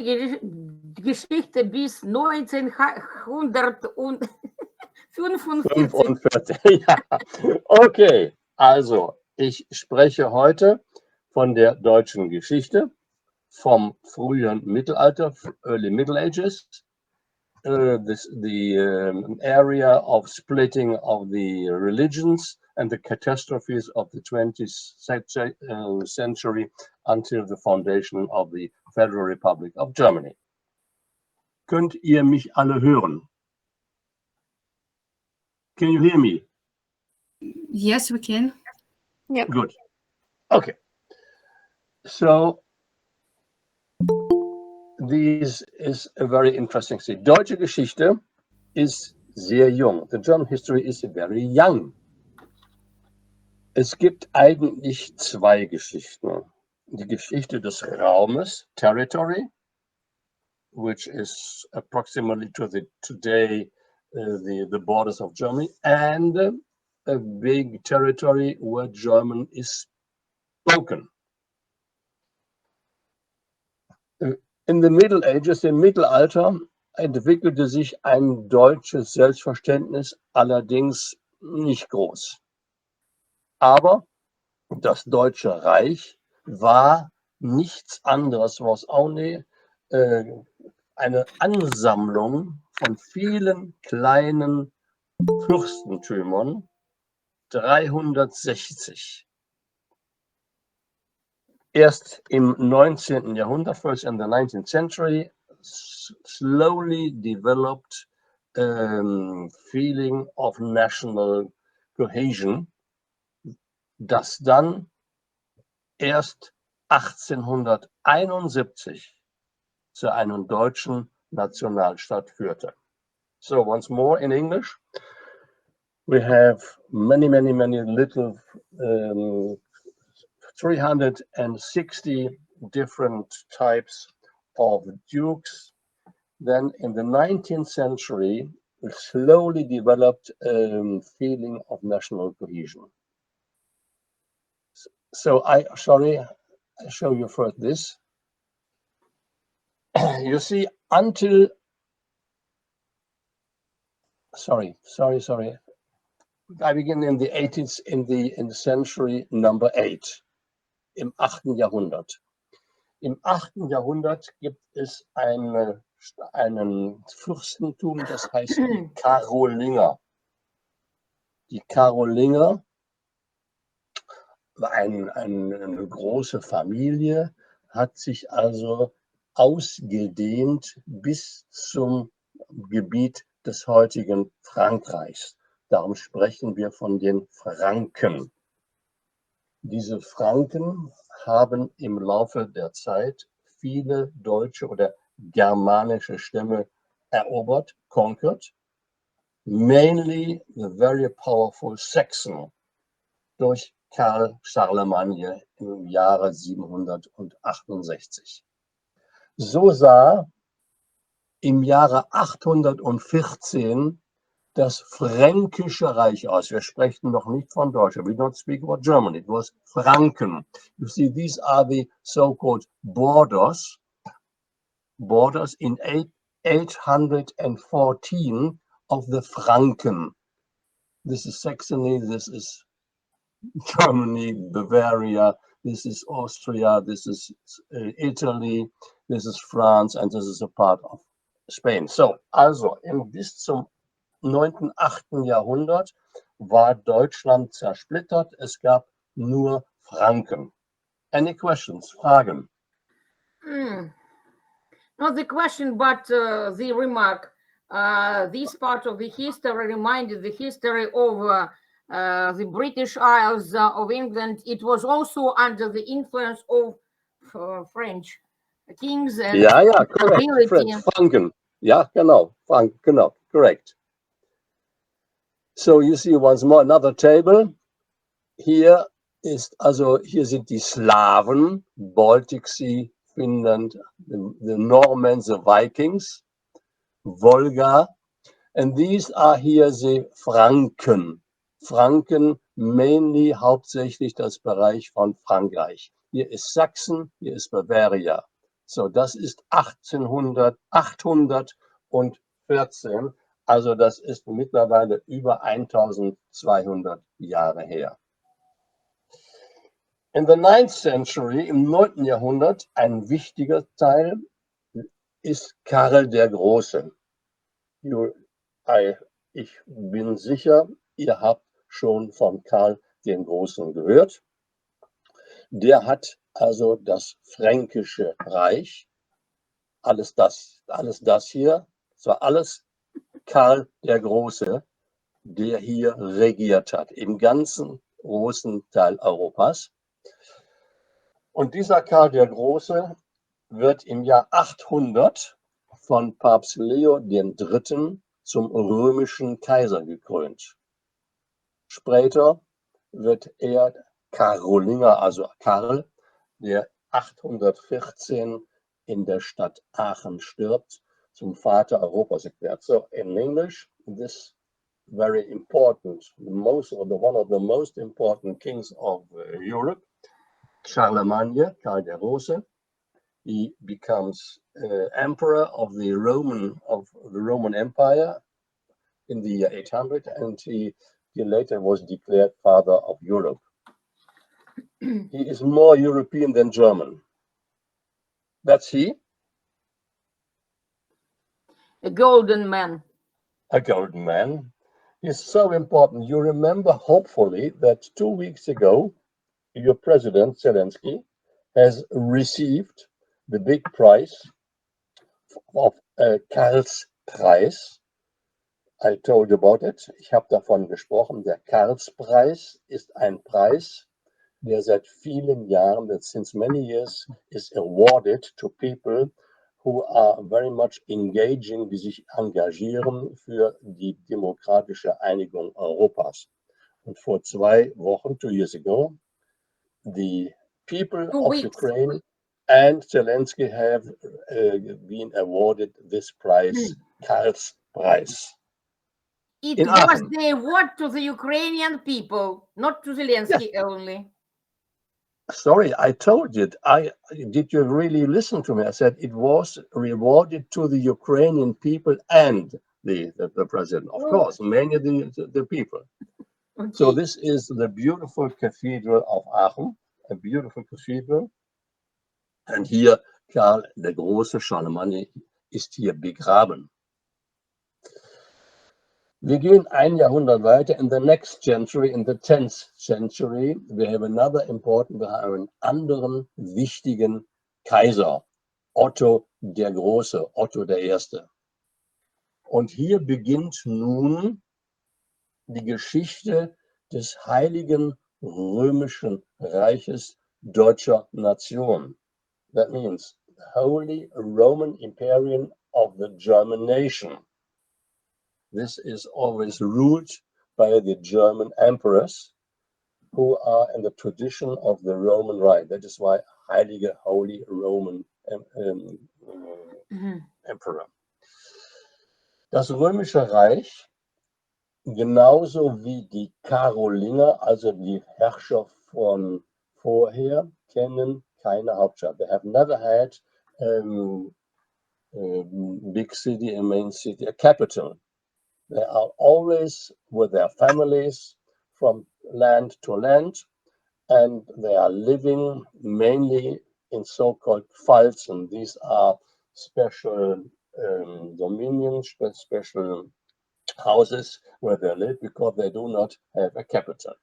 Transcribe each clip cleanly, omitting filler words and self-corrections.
Geschichte bis 1945. 45, ja. Okay, also ich spreche heute von der deutschen Geschichte, vom frühen Mittelalter, Early Middle Ages, the area of splitting of the religions and the catastrophes of the 20th century until the foundation of the Federal Republic of Germany. Könnt ihr mich alle hören? Can you hear me? Yes, we can. Yep. Good. Okay. So this is a very interesting thing. Deutsche Geschichte ist sehr jung. The German history is very young. Es gibt eigentlich zwei Geschichten. Die Geschichte des Raumes, territory, which is approximately to the today the borders of Germany, and a big territory where German is spoken. In the Middle Ages, im Mittelalter, entwickelte sich ein deutsches Selbstverständnis, allerdings nicht groß. Aber das Deutsche Reich war nichts anderes, was only eine Ansammlung von vielen kleinen Fürstentümern, 360. Erst im 19. Jahrhundert, first in the 19th century, slowly developed feeling of national cohesion, das dann erst 1871 zu einem deutschen Nationalstaat führte. So once more in English, we have many little 360 different types of dukes. Then in the 19th century, we slowly developed a feeling of national cohesion. So I show you first this. You see, until, sorry. I begin in the 18th, in the century number 8, im 8. Jahrhundert. Im 8. Jahrhundert gibt es einen Fürstentum, das heißt die Karolinger. Die Karolinger war eine große Familie, hat sich also ausgedehnt bis zum Gebiet des heutigen Frankreichs. Darum sprechen wir von den Franken. Diese Franken haben im Laufe der Zeit viele deutsche oder germanische Stämme erobert, conquered, mainly the very powerful Saxon durch Karl Charlemagne im Jahre 768. So sah im Jahre 814 das Fränkische Reich aus. Wir sprechen noch nicht von Deutschland. We don't speak about Germany. It was Franken. You see, these are the so-called borders in 814 of the Franken. This is Saxony, this is Germany, Bavaria, this is Austria, this is Italy, this is France, and this is a part of Spain. So, also bis zum 9., 8. Jahrhundert war Deutschland zersplittert. Es gab nur Franken. Any questions? Fragen? Not the question, but the remark. This part of the history reminded the history of the British Isles of England. It was also under the influence of French kings and correct. Franken. Ja, genau. Genau, correct. So you see once more another table. Hier sind die Slawen, Baltic Sea, Finland, the Normans, the Vikings, Volga, and these are here the Franken. Franken mainly hauptsächlich das Bereich von Frankreich. Hier ist Sachsen, hier ist Bavaria. So, das ist 814, also das ist mittlerweile über 1200 Jahre her. In the 9th century, im 9. Jahrhundert, ein wichtiger Teil ist Karl der Große. Ich bin sicher, ihr habt schon von Karl den Großen gehört. Der hat also das Fränkische Reich, alles das hier, das war alles Karl der Große, der hier regiert hat, im ganzen großen Teil Europas. Und dieser Karl der Große wird im Jahr 800 von Papst Leo III. Zum römischen Kaiser gekrönt. Später wird er Karolinger, also Karl, der 814 in der Stadt Aachen stirbt, zum Vater Europas erklärt. So in English, this very important, one of the most important kings of Europe, Charlemagne, Karl der Große. He becomes emperor of the Roman Empire in the year 800, and he later was declared father of Europe. He is more European than German. That's he. A golden man. A golden man. He's so important. You remember, hopefully, that 2 weeks ago, your president, Zelensky, has received the big prize of Karlspreis. I told you about it. Ich habe davon gesprochen. Der Karlspreis ist ein Preis, der seit vielen Jahren, that since many years, is awarded to people who are very much engaging, die sich engagieren für die demokratische Einigung Europas. Und vor 2 Wochen, 2 years ago, the people of Ukraine and Zelensky have been awarded this prize, Karlspreis. It was the award to the Ukrainian people, not to Zelensky only. Sorry, I told you. Did you really listen to me? I said it was rewarded to the Ukrainian people and the president. Of course, many of the people. Okay. So this is the beautiful cathedral of Aachen, a beautiful cathedral. And here, Karl der Große, Charlemagne, ist hier begraben. Wir gehen ein Jahrhundert weiter. In the next century, in the 10th century, we have another important, wir haben einen anderen wichtigen Kaiser, Otto der Große, Otto der Erste. Und hier beginnt nun die Geschichte des Heiligen Römischen Reiches deutscher Nation. That means the Holy Roman Imperium of the German nation. This is always ruled by the German emperors who are in the tradition of the Roman Reich. That is why Heilige Holy Roman Emperor. Das Römische Reich, genauso wie die Karolinger, also die Herrscher von vorher, kennen keine Hauptstadt. They have never had big city, a main city, a capital. They are always with their families from land to land, and they are living mainly in so-called Pfalzen. These are special dominions, special houses where they live because they do not have a capital.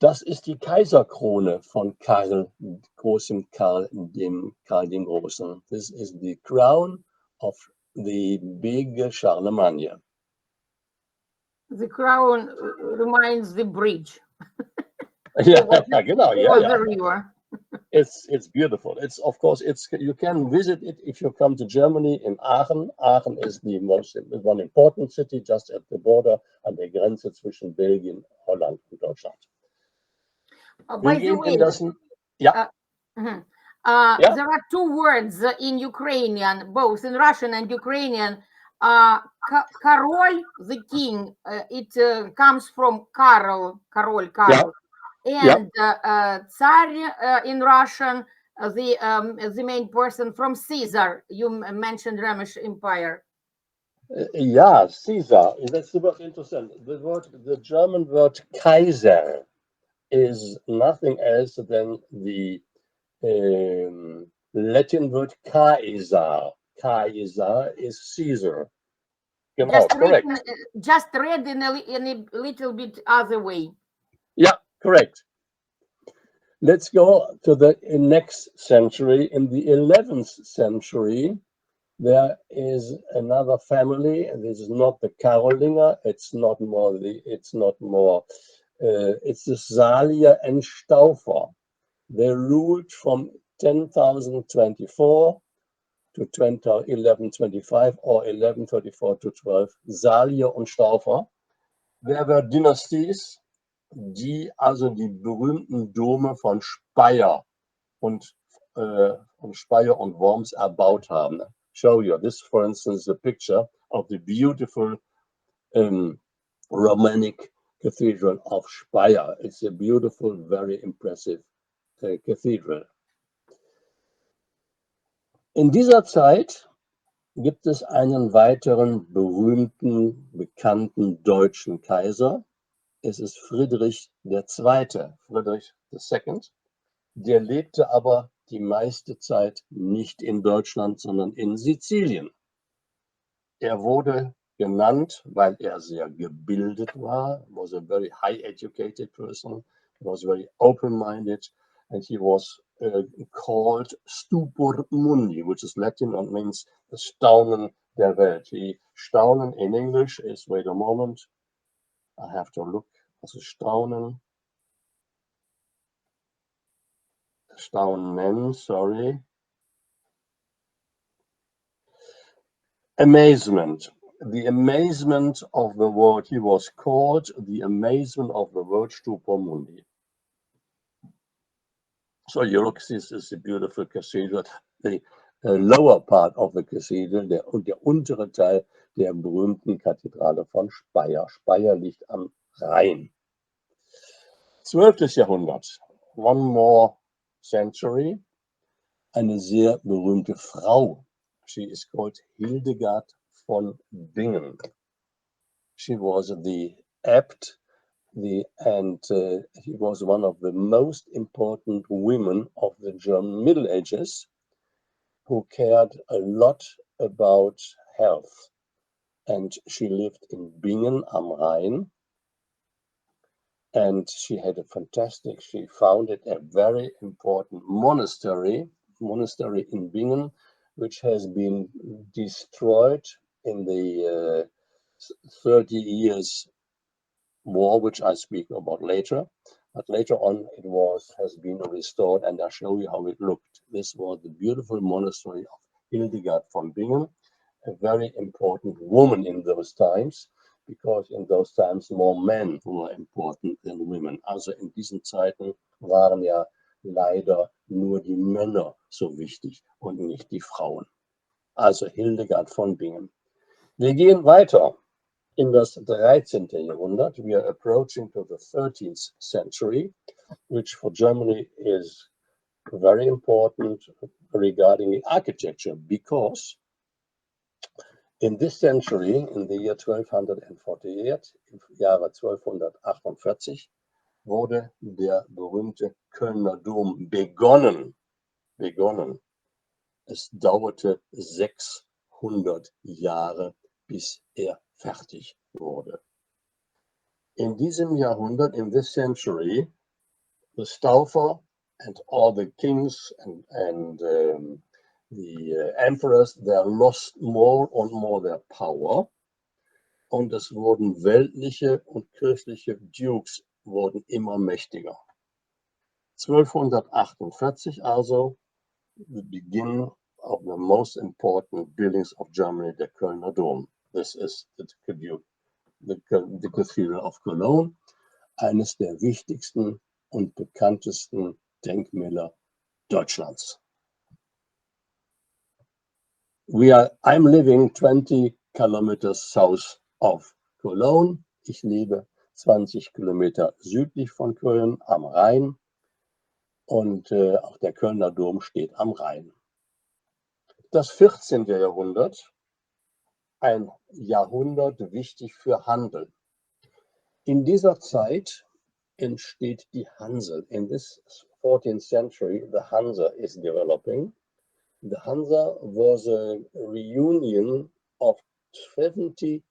Das ist die Kaiserkrone von Karl, großem Karl, dem Karl den Großen. This is the crown of the big Charlemagne. The crown reminds the bridge. Yeah, genau, Over the river. It's beautiful. It's of course you can visit it if you come to Germany in Aachen. Aachen is the one important city just at the border, an der Grenze zwischen Belgien, Holland und Deutschland. By the way, yeah. There are 2 words in Ukrainian, both in Russian and Ukrainian. Король, the king, it comes from Karol. Yeah. And Tsar in Russian the main person from Caesar. You mentioned Romish Empire. Yeah, Caesar. That's the word interesting. The German word Kaiser is nothing else than the Latin word Caesar. Caesar is Caesar. Genau, correct. Just read in a little bit other way. Yeah, correct. Let's go to the next century. In the 11th century, there is another family, and this is not the Karolinger. It's the Salier and Stauffer. They ruled from 10,024 to 1125 or 1134 to 12. Salier und Stauffer. There were dynasties, die also die berühmten Dome von Speyer und Worms erbaut haben. Show you this, for instance, a picture of the beautiful Romantic cathedral of Speyer. It's a beautiful, very impressive cathedral. In dieser Zeit gibt es einen weiteren berühmten, bekannten deutschen Kaiser. Es ist Friedrich II., Friedrich II. Der lebte aber die meiste Zeit nicht in Deutschland, sondern in Sizilien. Er wurde genannt, weil er sehr gebildet war, was a very high educated person, was very open-minded, and he was called Stupor Mundi, which is Latin and means the Staunen der Welt. Die Staunen in English is, wait a moment, I have to look, also Staunen, sorry. Amazement. The amazement of the world. He was called the amazement of the world, Stupor Mundi. So you look, this is a beautiful cathedral. The lower part of the cathedral, der untere Teil der berühmten Kathedrale von Speyer. Speyer liegt am Rhein. 12. Jahrhundert. One more century. Eine sehr berühmte Frau. She is called Hildegard von Bingen. She was the abt, and she was one of the most important women of the German Middle Ages, who cared a lot about health. And she lived in Bingen am Rhein, and she founded a very important monastery in Bingen, which has been destroyed in the 30 years war, which I speak about later. But later on it has been restored, and I'll show you how it looked. This was the beautiful monastery of Hildegard von Bingen, a very important woman in those times, because in those times more men were important than women. Also in diesen Zeiten waren ja leider nur die Männer so wichtig und nicht die Frauen. Also Hildegard von Bingen. Wir gehen weiter in das 13. Jahrhundert. We are approaching to the 13th century, which for Germany is very important regarding the architecture, because in this century, in the year 1248, im Jahre 1248, wurde der berühmte Kölner Dom begonnen. Es dauerte 600 Jahre, bis er fertig wurde. In diesem Jahrhundert, in this century, the Stauffer and all the kings and the emperors, they lost more and more their power, und es wurden weltliche und kirchliche Dukes wurden immer mächtiger. 1248 also, the beginning of the most important buildings of Germany, the Kölner Dom. This is the Cathedral of Cologne, eines der wichtigsten und bekanntesten Denkmäler Deutschlands. I'm living 20 kilometers south of Cologne. Ich lebe 20 Kilometer südlich von Köln am Rhein. und auch der Kölner Dom steht am Rhein. Das 14. Jahrhundert, ein Jahrhundert wichtig für Handel. In dieser Zeit entsteht die Hanse. In this 14th century, the Hansa is developing. The Hansa was a reunion of 72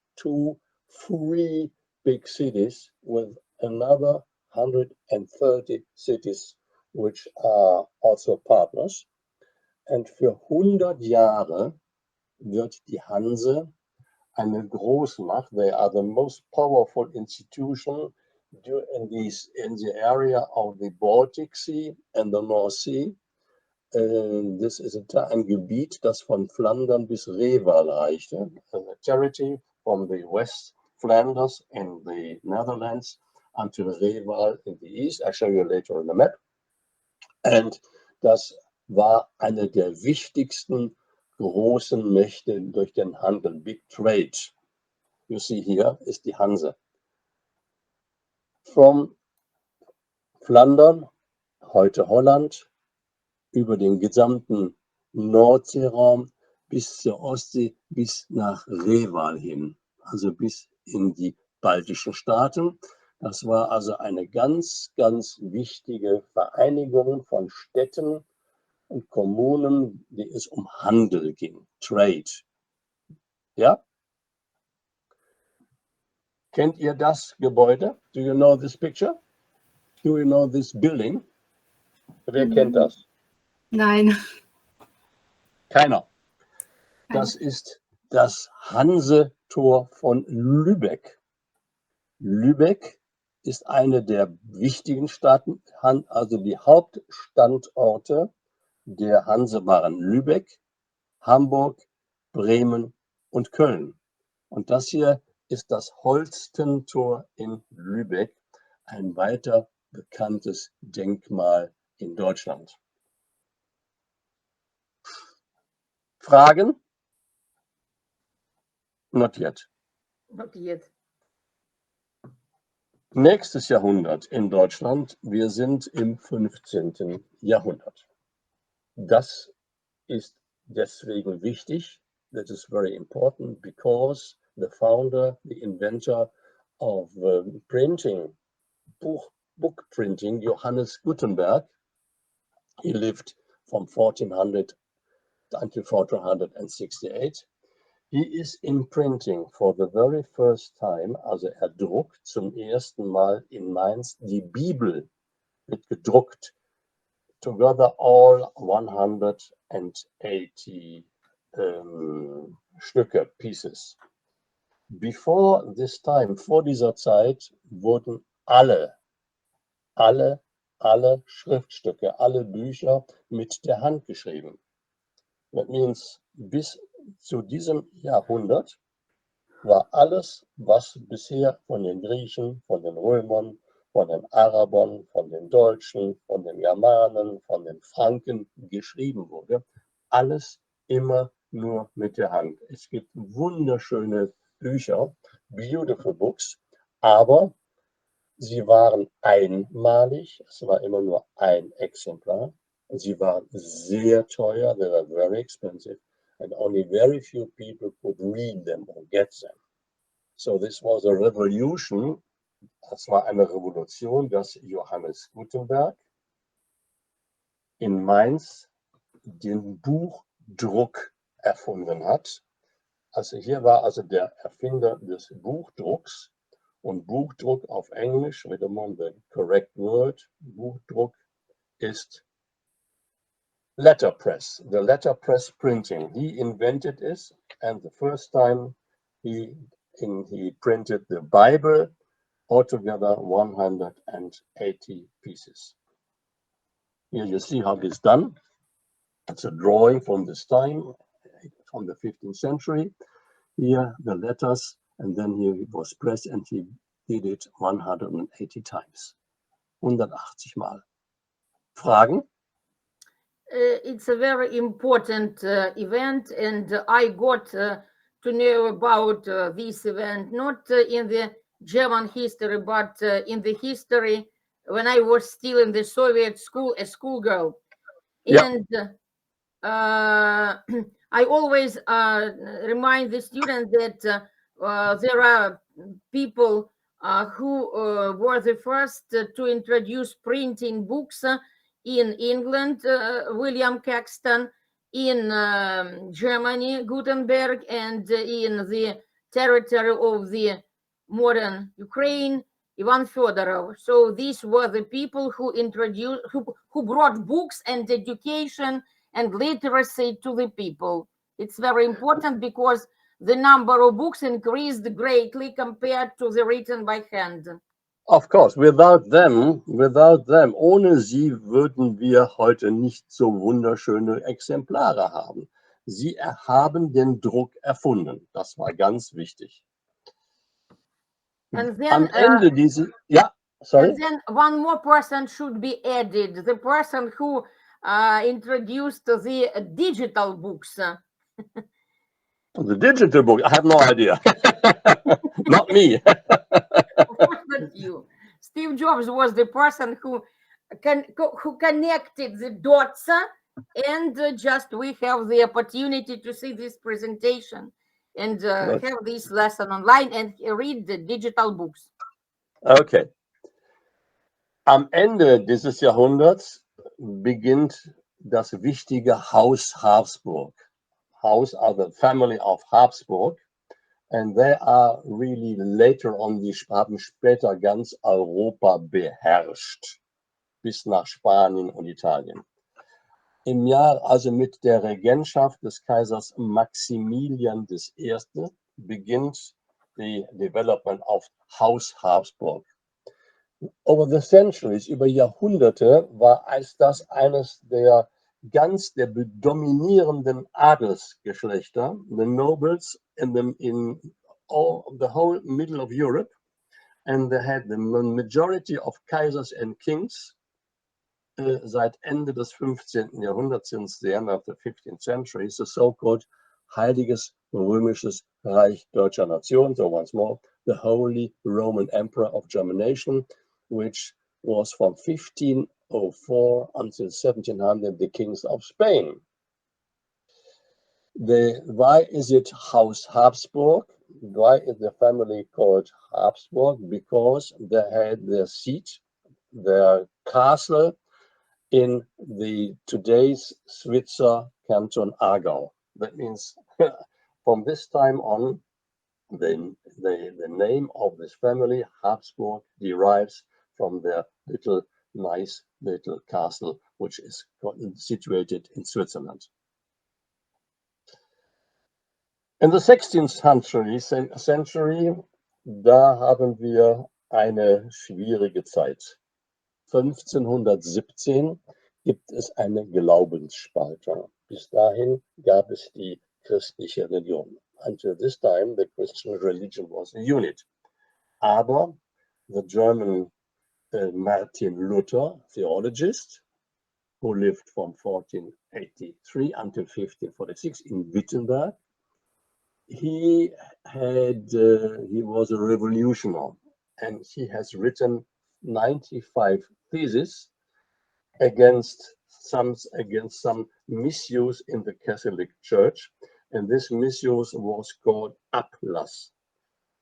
free big cities with another 130 cities which are also partners. Und für 100 Jahre wird die Hanse eine Großmacht. They are the most powerful institution in the area of the Baltic Sea and the North Sea. Das ist ein Gebiet, das von Flandern bis Reval reichte. A territory from the West Flanders in the Netherlands until Reval in the east. I show you later on the map. Und das war eine der wichtigsten großen Mächte durch den Handel, Big Trade. You see here ist die Hanse. From Flandern, heute Holland, über den gesamten Nordseeraum bis zur Ostsee, bis nach Reval hin, also bis in die baltischen Staaten. Das war also eine ganz, ganz wichtige Vereinigung von Städten und Kommunen, die es um Handel ging, Trade. Ja? Kennt ihr das Gebäude? Do you know this picture? Do you know this building? Wer kennt das? Nein. Keiner. Das ist das Hansetor von Lübeck. Lübeck ist eine der wichtigen Staaten, also die Hauptstandorte der Hanse waren Lübeck, Hamburg, Bremen und Köln. Und das hier ist das Holstentor in Lübeck, ein weiter bekanntes Denkmal in Deutschland. Fragen? Not yet. Not yet. Nächstes Jahrhundert in Deutschland, wir sind im 15. Jahrhundert. Das ist deswegen wichtig. That is very important because the founder, the inventor of printing, book printing, Johannes Gutenberg, he lived from 1400 until 1468. He is in printing for the very first time, also druckt zum ersten Mal in Mainz die Bibel, wird gedruckt, together all 180 Stücke, pieces. Before this time, vor dieser Zeit, wurden alle Schriftstücke, alle Bücher mit der Hand geschrieben. That means, bis zu diesem Jahrhundert war alles, was bisher von den Griechen, von den Römern, von den Arabern, von den Deutschen, von den Germanen, von den Franken geschrieben wurde, alles immer nur mit der Hand. Es gibt wunderschöne Bücher, beautiful books, aber sie waren einmalig, es war immer nur ein Exemplar. Sie waren sehr teuer, they were very expensive, and only very few people could read them or get them. So this was a revolution. Das war eine Revolution, dass Johannes Gutenberg in Mainz den Buchdruck erfunden hat. Also hier war also der Erfinder des Buchdrucks. Und Buchdruck auf Englisch, with the correct word, Buchdruck ist letterpress, the letterpress printing. He invented it, and the first time he printed the Bible, altogether 180 pieces. Here you see how it's done. It's a drawing from this time, from the 15th century. Here the letters, and then here it was pressed, and he did it 180 times. 180 Mal. Fragen? It's a very important event, and I got to know about this event, not in the German history, but in the history when I was still in the Soviet school, a schoolgirl. Yeah. And I always remind the students that there are people who were the first to introduce printing books in England, William Caxton, in Germany, Gutenberg, and in the territory of the modern Ukraine, Ivan Fedorov. So these were the people who introduced, who brought books and education and literacy to the people. It's very important because the number of books increased greatly compared to the written by hand. Of course, without them, ohne sie würden wir heute nicht so wunderschöne Exemplare haben. Sie haben den Druck erfunden. Das war ganz wichtig. And Am then, Ende diese, ja, sorry. and then one more person should be added, the person who introduced the digital books. The digital book, I have no idea. Not me. Of course, not you. Steve Jobs was the person who connected the dots, and just we have the opportunity to see this presentation and have this lesson online and read the digital books. Okay. Am Ende dieses Jahrhunderts beginnt das wichtige Haus Habsburg. House are the family of Habsburg, and they are really later on, die haben später ganz Europa beherrscht, bis nach Spanien und Italien. Im Jahr, also mit der Regentschaft des Kaisers Maximilian I., beginnt the development of House Habsburg. Over the centuries, über Jahrhunderte, war als das eines der dominierenden Adelsgeschlechter, the nobles in all the whole middle of Europe, and they had the majority of Kaisers and kings seit Ende des 15. Jahrhunderts, since the end of the 15th century, the so-called Heiliges Römisches Reich Deutscher Nation, so once more, the Holy Roman Emperor of German nation, which was from 1504 until 1700 the kings of Spain. Why is it House Habsburg? Why is the family called Habsburg? Because they had their seat, their castle in the today's Switzer canton Aargau. That means from this time on, the name of this family, Habsburg, derives from their nice little castle, which is situated in Switzerland. In the 16th century, da haben wir eine schwierige Zeit. 1517 gibt es eine Glaubensspaltung. Bis dahin gab es die christliche Religion. Until this time, the Christian religion was a unit. Aber the German Martin Luther, theologist, who lived from 1483 until 1546 in Wittenberg, he was a revolutionary, and he has written 95 theses against some misuse in the Catholic Church, and this misuse was called Ablass.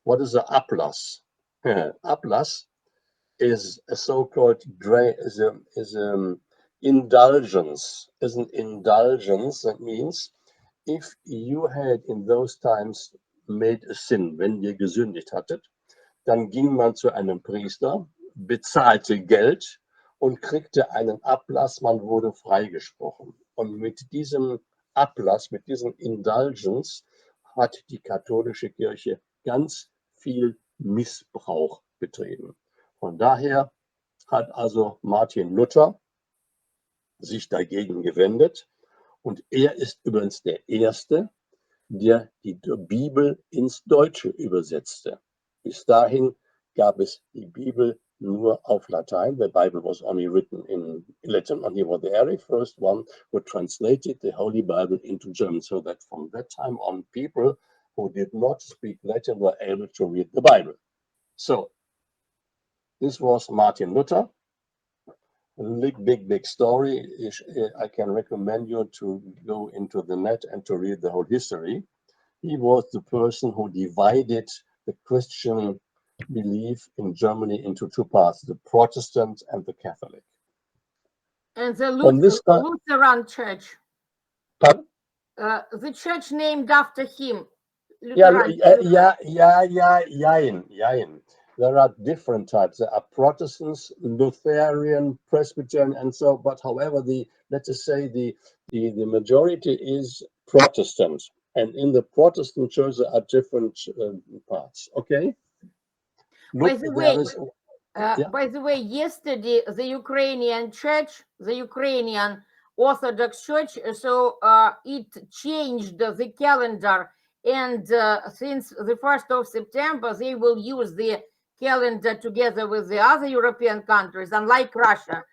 What is the Ablass? Ablass is a so-called indulgence. Is an indulgence. That means if you had in those times made a sin, wenn ihr gesündigt hattet, dann ging man zu einem Priester, bezahlte Geld und kriegte einen Ablass, man wurde freigesprochen. Und mit diesem Ablass, mit diesem Indulgence hat die katholische Kirche ganz viel Missbrauch betrieben. Von daher hat also Martin Luther sich dagegen gewendet, und er ist übrigens der Erste, der die Bibel ins Deutsche übersetzte. Bis dahin gab es die Bibel nur auf Latein. The Bible was only written in Latin, and he was the very first one who translated the Holy Bible into German, so that from that time on, people who did not speak Latin were able to read the Bible. So, this was Martin Luther. big story. I can recommend you to go into the net and to read the whole history. He was the person who divided the Christian belief in Germany into two parts, the Protestant and the Catholic. And the From this time, Lutheran church. pardon? The church named after him. Yeah, Lutheran. yain. There are different types. There are Protestants, Lutheran, Presbyterian, and so. But however, let's just say the majority is Protestant, and in the Protestant church there are different parts. Okay. By Look, the there way, is. by the way, yesterday the Ukrainian church, the Ukrainian Orthodox Church, so it changed the calendar, and since the 1st of September, they will use the calendar together with the other European countries, unlike Russia.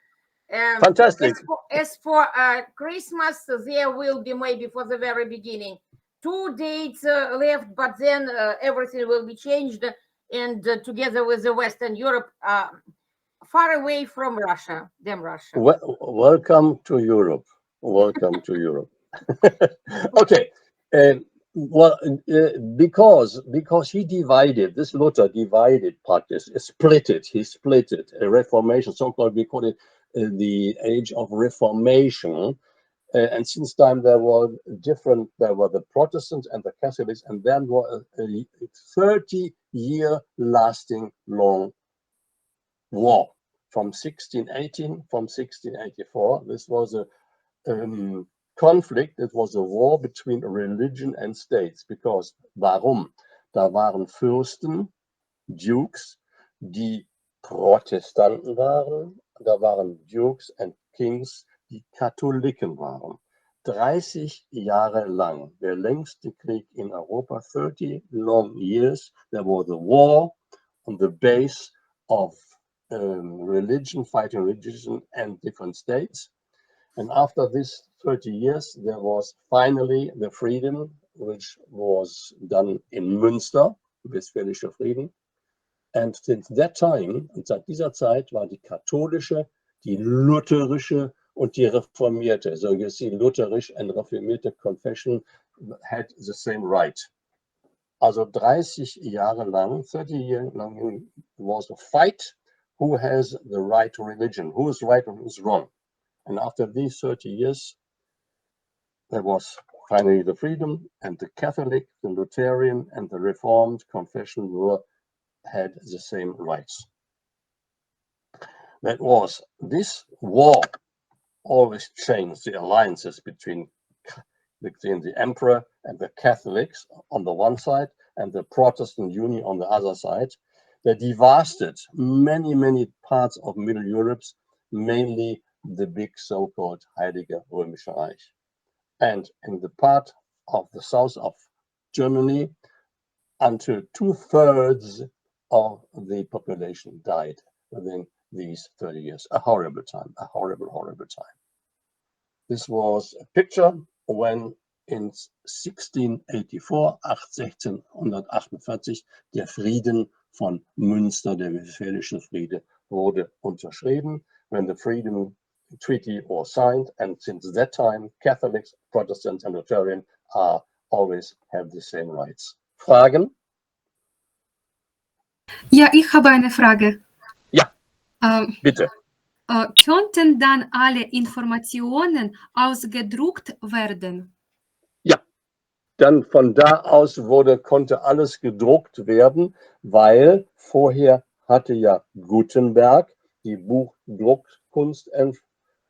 Fantastic. As for Christmas, there will be maybe for the very beginning 2 dates left, but then everything will be changed, and together with the Western Europe, far away from Russia, Russia. Welcome to Europe. Welcome to Europe. Okay. Because he divided, this Luther divided practice, he split it, a Reformation, so-called, we call it the age of Reformation. And since time there were the Protestants and the Catholics, and then were a 30-year lasting long war from 1618, from 1684. This was a conflict. It was a war between religion and states. Because warum? Da waren Fürsten, Dukes, die Protestanten waren. Da waren Dukes and Kings, die Katholiken waren. 30 Jahre lang, der längste Krieg in Europa, 30 long years. There was a war on the base of religion, fighting religion and different states. And after this 30 years, there was finally the freedom, which was done in Münster, Westfälischer Frieden. And since that time, und seit dieser Zeit, war die katholische, die lutherische und die reformierte. So you see, Lutherisch and reformierte confession had the same right. Also 30 Jahre lang, 30 years long, was a fight. Who has the right religion? Who is right and who is wrong? And after these 30 years, there was finally the freedom, and the Catholic, the Lutheran, and the Reformed confession had the same rights. That was, this war always changed the alliances between the emperor and the Catholics on the one side, and the Protestant Union on the other side. They devastated many parts of Middle Europe, mainly the big so-called Heilige Römische Reich. And in the part of the south of Germany, until 2/3 of the population died within these 30 years. A horrible time, a horrible time. This was a picture when in 1684, 1648, der Frieden von Münster, der Westfälische Friede, wurde unterschrieben. When the Freedom Treaty was signed, and since that time, Catholics, Protestants, and Lutheran always have the same rights. Fragen? Ja, ich habe eine Frage. Ja, bitte. Könnten dann alle Informationen ausgedruckt werden? Ja, dann von da aus konnte alles gedruckt werden, weil vorher hatte ja Gutenberg die Buchdruckkunst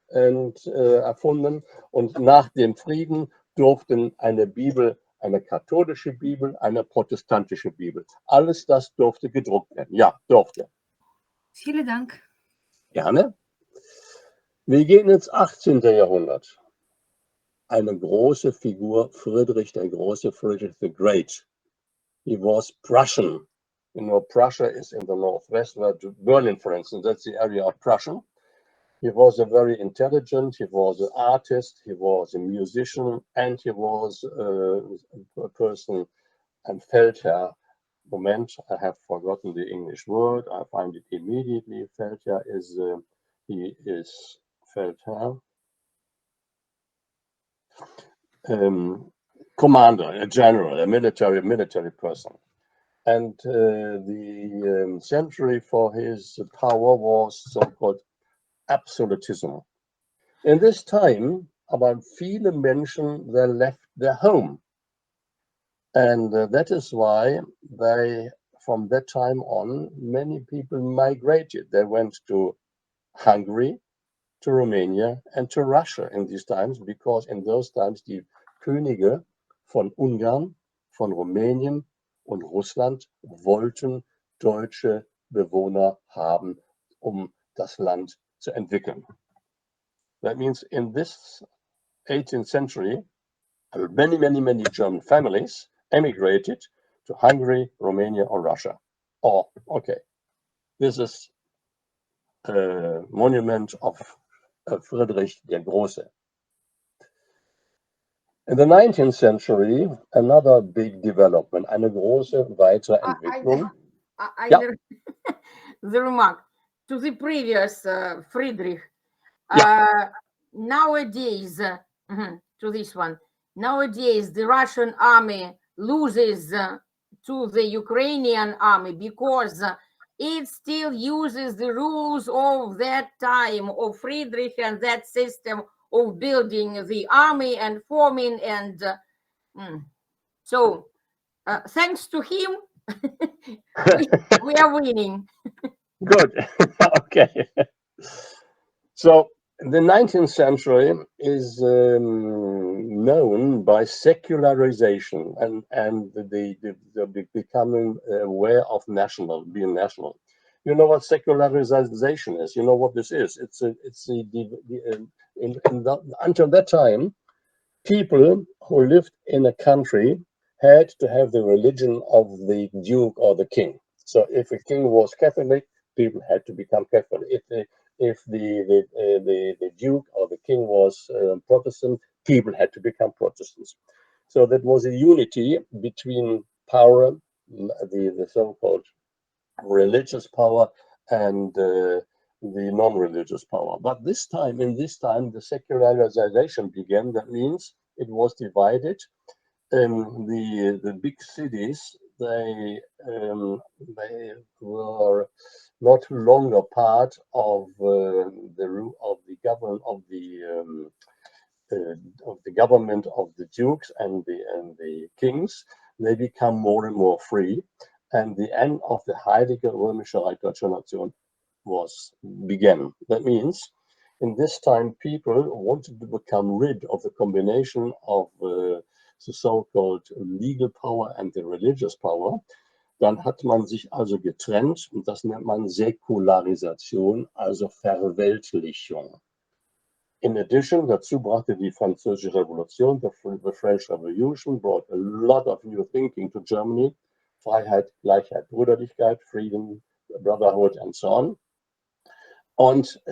erfunden, und nach dem Frieden durften eine Bibel, eine katholische Bibel, eine protestantische Bibel, alles das durfte gedruckt werden. Ja, durfte. Vielen Dank. Gerne. Wir gehen ins 18. Jahrhundert. Eine große Figur, Friedrich der Große, Friedrich the Great. He was Prussian. You know, Prussia is in the northwest, where Berlin, for instance, that's the area of Prussia. He was a very intelligent, he was an artist, he was a musician, and he was a person, ein Feldherr. Moment, I have forgotten the English word. I find it immediately. Feldherr is He is Feldherr, commander, a general, a military person. And the century for his power was so-called absolutism. In this time, aber viele Menschen, they left their home. And that is why they, from that time on, many people migrated. They went to Hungary, to Romania, and to Russia in these times, because in those times die Könige von Ungarn, von Rumänien und Russland wollten deutsche Bewohner haben, um das Land zu entwickeln. That means in this 18th century, many German families emigrated to Hungary, Romania, or Russia. Or, okay, this is a monument of Friedrich der Große. In the 19th century, another big development, eine große weitere Entwicklung. Ja. The remark to the previous Friedrich. Yeah. Nowadays, to this one, nowadays the Russian army loses to the Ukrainian army because it still uses the rules of that time of Friedrich and that system of building the army and forming and so thanks to him we are winning. Good. Okay. So the 19th century is known by secularization and the becoming aware of being national. You know what secularization is? You know what this is? Until that time, people who lived in a country had to have the religion of the duke or the king. So if a king was Catholic, people had to become Catholic. If the duke or the king was Protestant, people had to become Protestants. So that was a unity between power, the so-called religious power, and the non-religious power. But in this time, the secularization began. That means it was divided. The big cities, they were not longer part of the government of the dukes and the kings. They become more and more free, and the end of the Heilige Römische Reich Deutscher Nation began. That means in this time people wanted to become rid of the combination of the so-called legal power and the religious power. Dann hat man sich also getrennt, und das nennt man Säkularisation, also Verweltlichung. In addition, dazu brachte die Französische Revolution, the French Revolution, brought a lot of new thinking to Germany. Freiheit, Gleichheit, Brüderlichkeit, Freedom, Brotherhood and so on. Und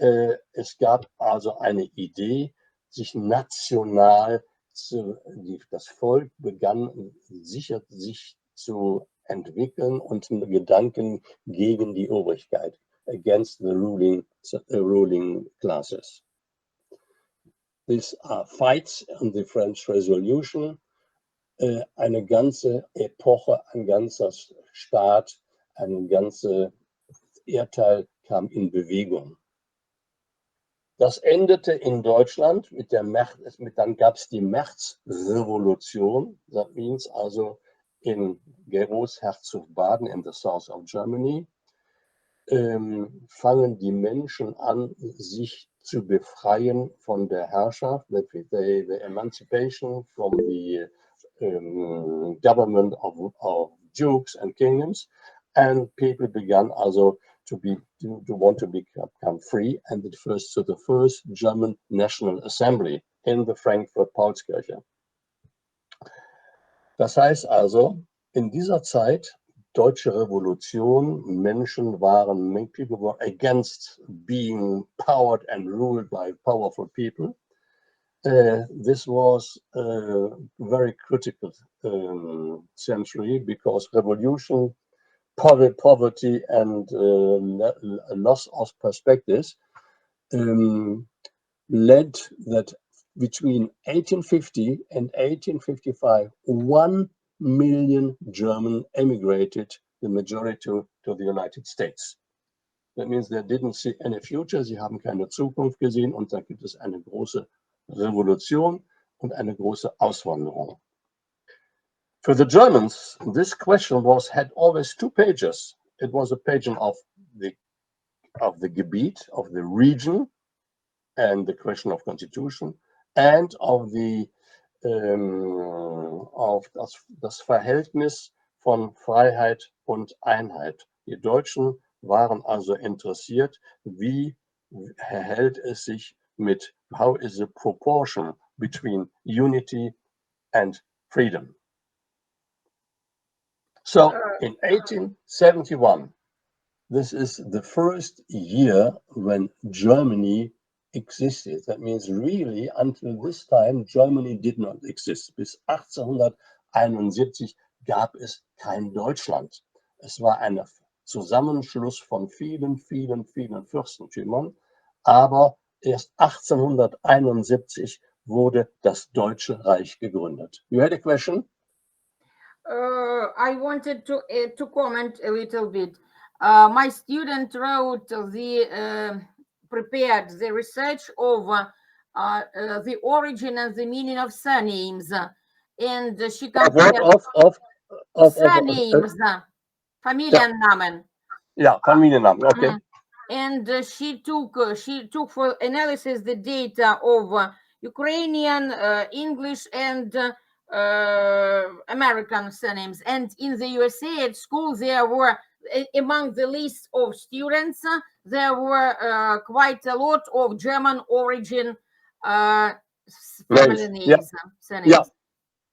es gab also eine Idee, sich national das Volk begann sich zu entwickeln und Gedanken gegen die Obrigkeit, against the ruling classes. These are fights on the French Revolution, eine ganze Epoche, ein ganzer Staat, ein ganzer Erdteil kam in Bewegung. Das endete in Deutschland dann gab es die Märzrevolution. That means also in Großherzogbaden in the south of Germany fangen die Menschen an, sich zu befreien von der Herrschaft, the emancipation from the government of dukes and kingdoms, and people began also to want to become free, and the first German National Assembly in the Frankfurt Paulskirche. Das heißt also, in dieser Zeit, Deutsche Revolution, people were against being powered and ruled by powerful people. This was a very critical century because revolution, poverty and loss of perspectives led that between 1850 and 1855, 1 million German emigrated, the majority to the United States. That means they didn't see any future, sie haben keine Zukunft gesehen und da gibt es eine große Revolution und eine große Auswanderung. For the Germans, this question had always two pages. It was a page of the Gebiet, of the region, and the question of constitution, and of das Verhältnis von Freiheit und Einheit. Die Deutschen waren also interessiert, wie verhält es sich mit, how is the proportion between unity and freedom. So in 1871, this is the first year when Germany existed. That means really until this time Germany did not exist. Bis 1871 gab es kein Deutschland. Es war ein Zusammenschluss von vielen, vielen, vielen Fürstentümern, aber erst 1871 wurde das Deutsche Reich gegründet. You had a question? I wanted to comment a little bit. My student wrote prepared the research of the origin and the meaning of surnames, and she compared surnames, Familiennamen. Yeah, Familiennamen. Okay. And she took for analysis the data of Ukrainian, English, and American surnames. And in the USA at school, there were among the list of students, there were quite a lot of German origin family names, surnames.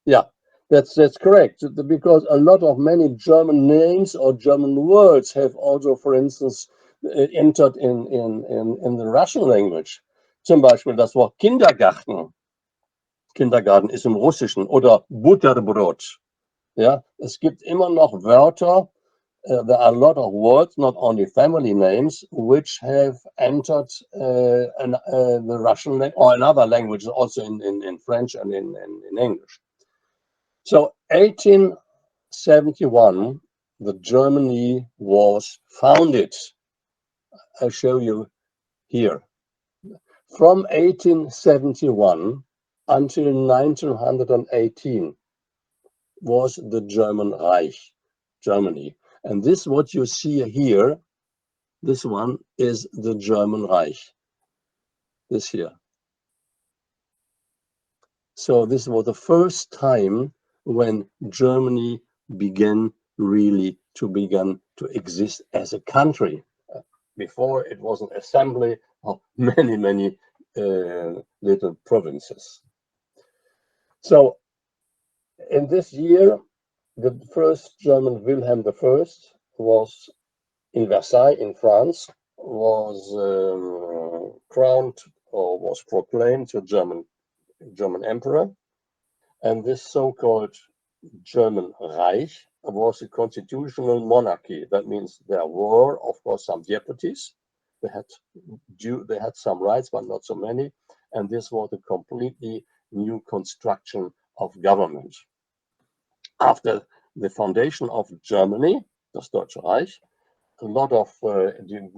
Yeah, that's correct. Because a lot of many German names or German words have also, for instance, entered in the Russian language. Zum Beispiel das Wort Kindergarten. Kindergarten ist im Russischen, oder Butterbrot. Ja, es gibt immer noch Wörter. There are a lot of words, not only family names, which have entered the Russian language or in other languages, also in French and in English. So 1871, the Germany was founded. I show you here. From 1871 until 1918 was the German Reich, Germany. And this, what you see here, this one is the German Reich, this here. So this was the first time when Germany began really to exist as a country. Before it was an assembly of many, many little provinces. So in this year, the first German Wilhelm I was in Versailles in France, was crowned or was proclaimed to German emperor, and this so-called German Reich was a constitutional monarchy. That means there were, of course, some deputies. They had some rights, but not so many. And this was a completely new construction of government. After the foundation of Germany, das Deutsche Reich, a lot of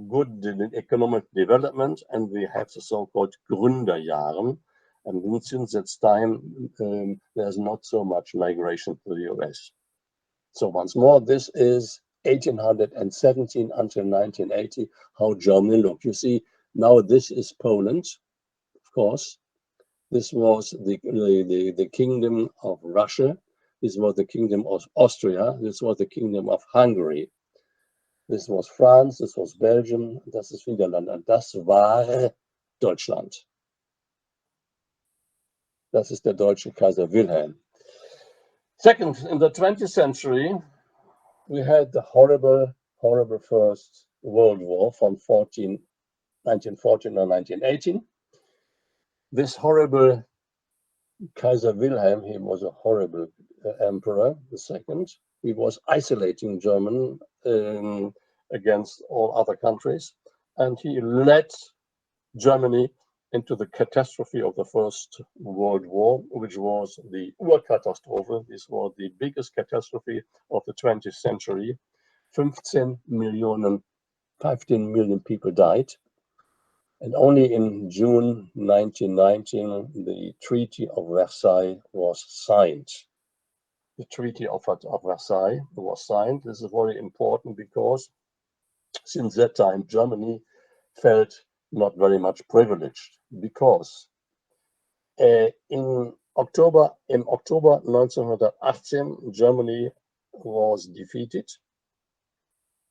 good economic development, and we have the so-called Gründerjahren. And since that time, there's not so much migration to the US. So once more, this is 1817 until 1980, how Germany looked. You see, now this is Poland, of course. This was the kingdom of Russia. This was the kingdom of Austria. This was the kingdom of Hungary. This was France. This was Belgium. Das ist Niederlande. Und das war Deutschland. Das ist der deutsche Kaiser Wilhelm. Second, in the 20th century, we had the horrible, horrible First World War from 1914 or 1918. This horrible Kaiser Wilhelm, he was a horrible emperor, the second. He was isolating Germany against all other countries, and he led Germany into the catastrophe of the First World War, which was the Urkatastrophe. This was the biggest catastrophe of the 20th century. 15 million people died. And only in June 1919, the Treaty of Versailles was signed. The Treaty of Versailles was signed. This is very important because since that time, Germany felt not very much privileged because in October 1918, Germany was defeated.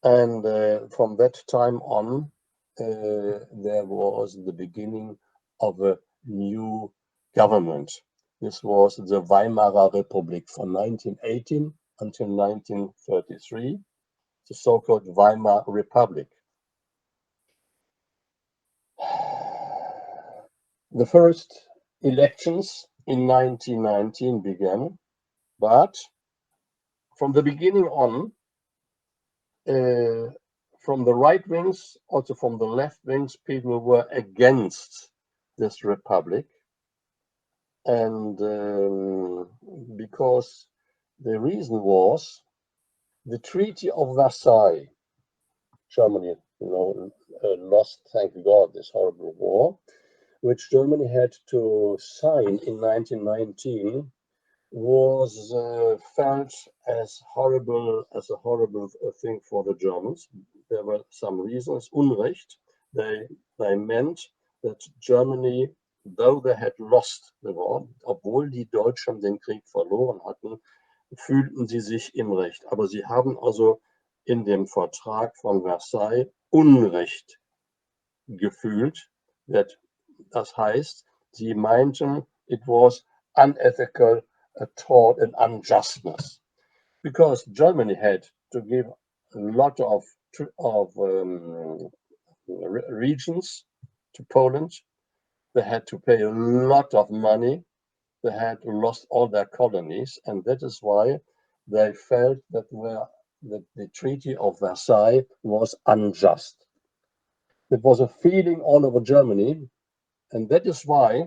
And from that time on, there was the beginning of a new government. This was the Weimarer Republic from 1918 until 1933, the so-called Weimar Republic. The first elections in 1919 began, but from the beginning on, from the right wings, also from the left wings, people were against this republic. And because the reason was the Treaty of Versailles, Germany, lost, thank God, this horrible war, which Germany had to sign in 1919, was felt as a horrible thing for the Germans. There were some reasons. Unrecht. They meant that Germany, though they had lost the war, obwohl die Deutschen den Krieg verloren hatten, fühlten sie sich im Recht. Aber sie haben also in dem Vertrag von Versailles Unrecht gefühlt. Das heißt, sie meinten, it was unethical, a tort and unjustness, because Germany had to give a lot of regions to Poland. They had to pay a lot of money. They had lost all their colonies, and that is why they felt that the Treaty of Versailles was unjust. It was a feeling all over Germany, and that is why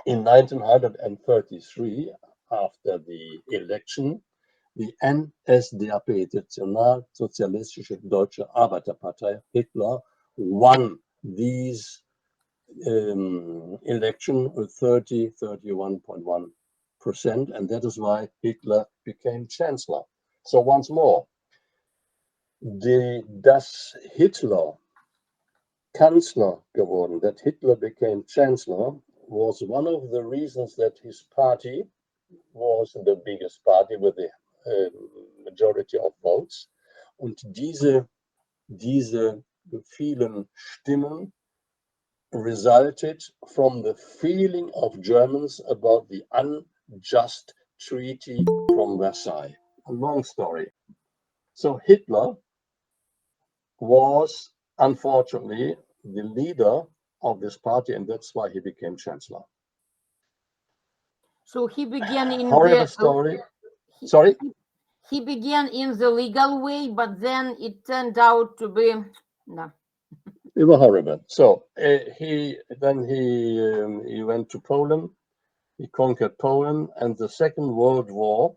in 1933, after the election, the NSDAP, the Nationalsozialistische Deutsche Arbeiterpartei, Hitler, won these election with 31.1%, and that is why Hitler became Chancellor. So once more, dass Hitler Kanzler geworden, that Hitler became Chancellor, was one of the reasons that his party was the biggest party with the majority of votes. Und diese vielen Stimmen resulted from the feeling of Germans about the unjust treaty from Versailles. A long story. So Hitler was unfortunately the leader of this party, and that's why he became Chancellor. So he began in Horrible story. He began in the legal way, but then it turned out to be no. It was horrible. So he went to Poland. He conquered Poland, and the Second World War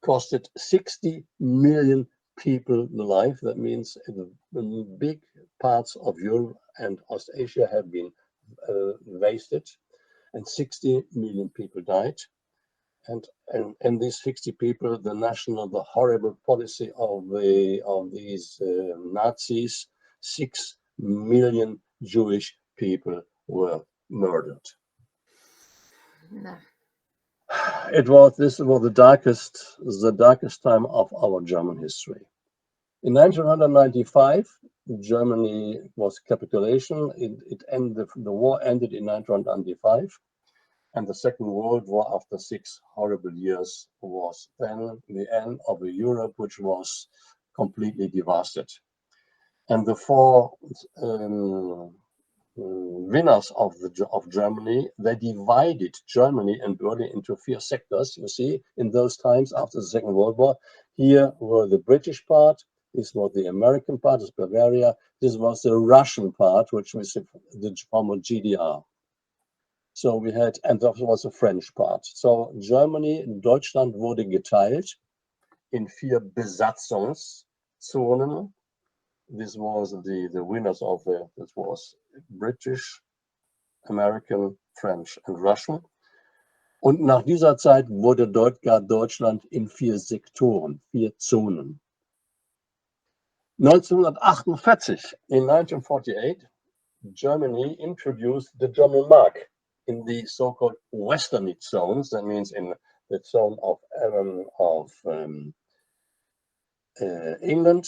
costed 60 million people life. That means the big parts of Europe and Austrasia have been wasted, and 60 million people died. And these 60 people, the horrible policy of these Nazis, 6 million Jewish people were murdered. No. This was the darkest time of our German history. In 1995, Germany was capitulation. It ended. The war ended in 1995, and the Second World War, after 6 horrible years, was then the end of a Europe which was completely devastated. And the 4 winners of Germany, they divided Germany and Berlin into 4 sectors. You see, in those times after the Second World War, here were the British part, This was the American part, is Bavaria. This was the Russian part, which was the former GDR. So we had, and that was the French part. So Germany, Deutschland wurde geteilt in 4 Besatzungszonen. This was the winners of this was British, American, French and Russian. Und nach dieser Zeit wurde Deutschland in 4 Sektoren, 4 Zonen. 1948, in 1948, Germany introduced the German mark in the so-called Western zones. That means in the zone of England,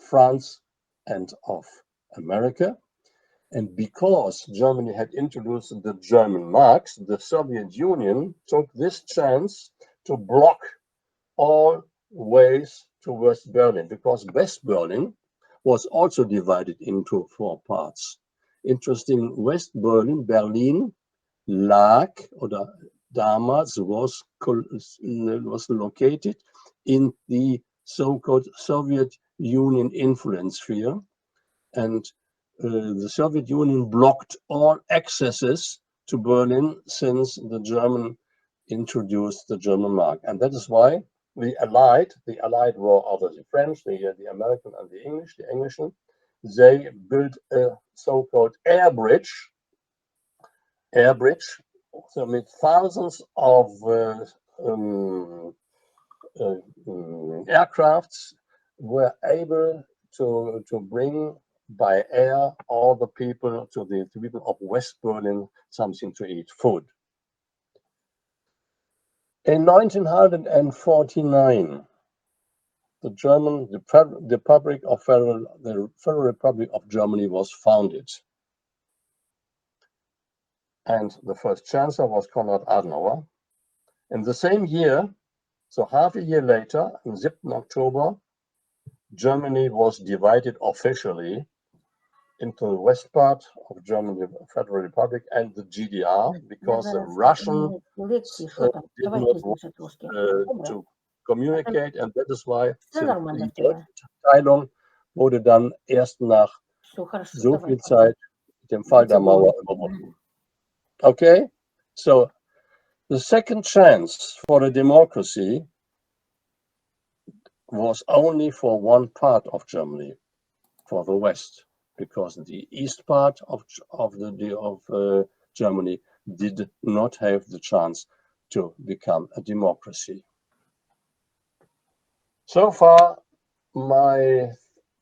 France, and of America. And because Germany had introduced the German marks, the Soviet Union took this chance to block all ways to West Berlin, because West Berlin was also divided into 4 parts. Interesting, West Berlin lag, oder damals was located in the so-called Soviet Union influence sphere, and the Soviet Union blocked all accesses to Berlin since the German introduced the German mark. And that is why the Allied were also the French, the American and the English, they built a so-called air bridge, so with thousands of aircrafts were able to bring by air all the people to the people of West Berlin something to eat, food. In 1949, the Federal Republic of Germany was founded. And the first chancellor was Konrad Adenauer. In the same year, so half a year later, on 7 October, Germany was divided officially into the west part of Germany, the Federal Republic, and the GDR, because the Russian did not want to communicate, and that is why die deutsche Teilung wurde dann erst nach so viel Zeit mit dem Fall der Mauer überwunden. Okay, so the second chance for a democracy was only for one part of Germany, for the West, because the east part of Germany did not have the chance to become a democracy. So far, my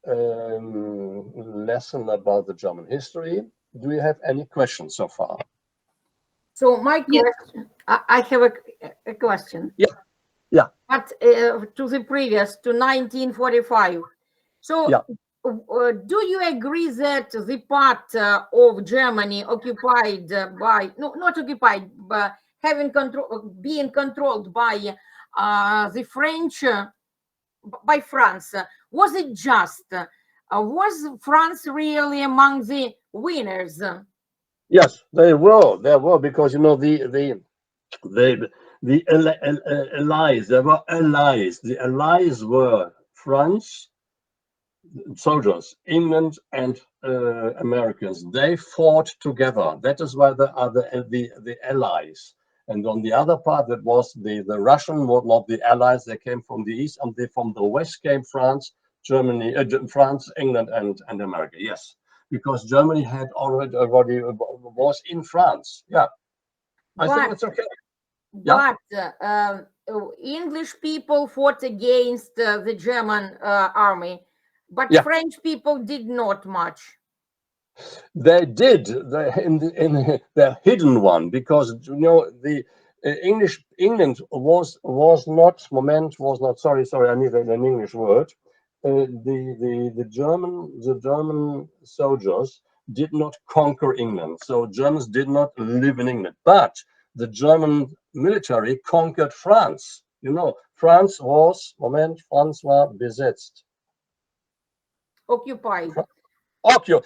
lesson about the German history. Do you have any questions so far? So my question, I have a question. Yeah. But to the previous, to 1945. So do you agree that the part of Germany occupied by, no, not occupied, but being controlled by the French, by France, was it just? Was France really among the winners? Yes, they were, because the allies. There were allies. The allies were France soldiers, England and Americans. They fought together. That is why they are the allies. And on the other part, that was the Russian, were not the allies. They came from the east, and from the west came France, Germany, France, England, and America. Yes, because Germany had already was in France. Yeah, I think it's okay. But English people fought against the German army, but French people did not much. They did. In the hidden one, because the England was not. Sorry, I need an English word. The German soldiers did not conquer England, so Germans did not live in England, but the German military conquered France. France war besetzt. Occupied.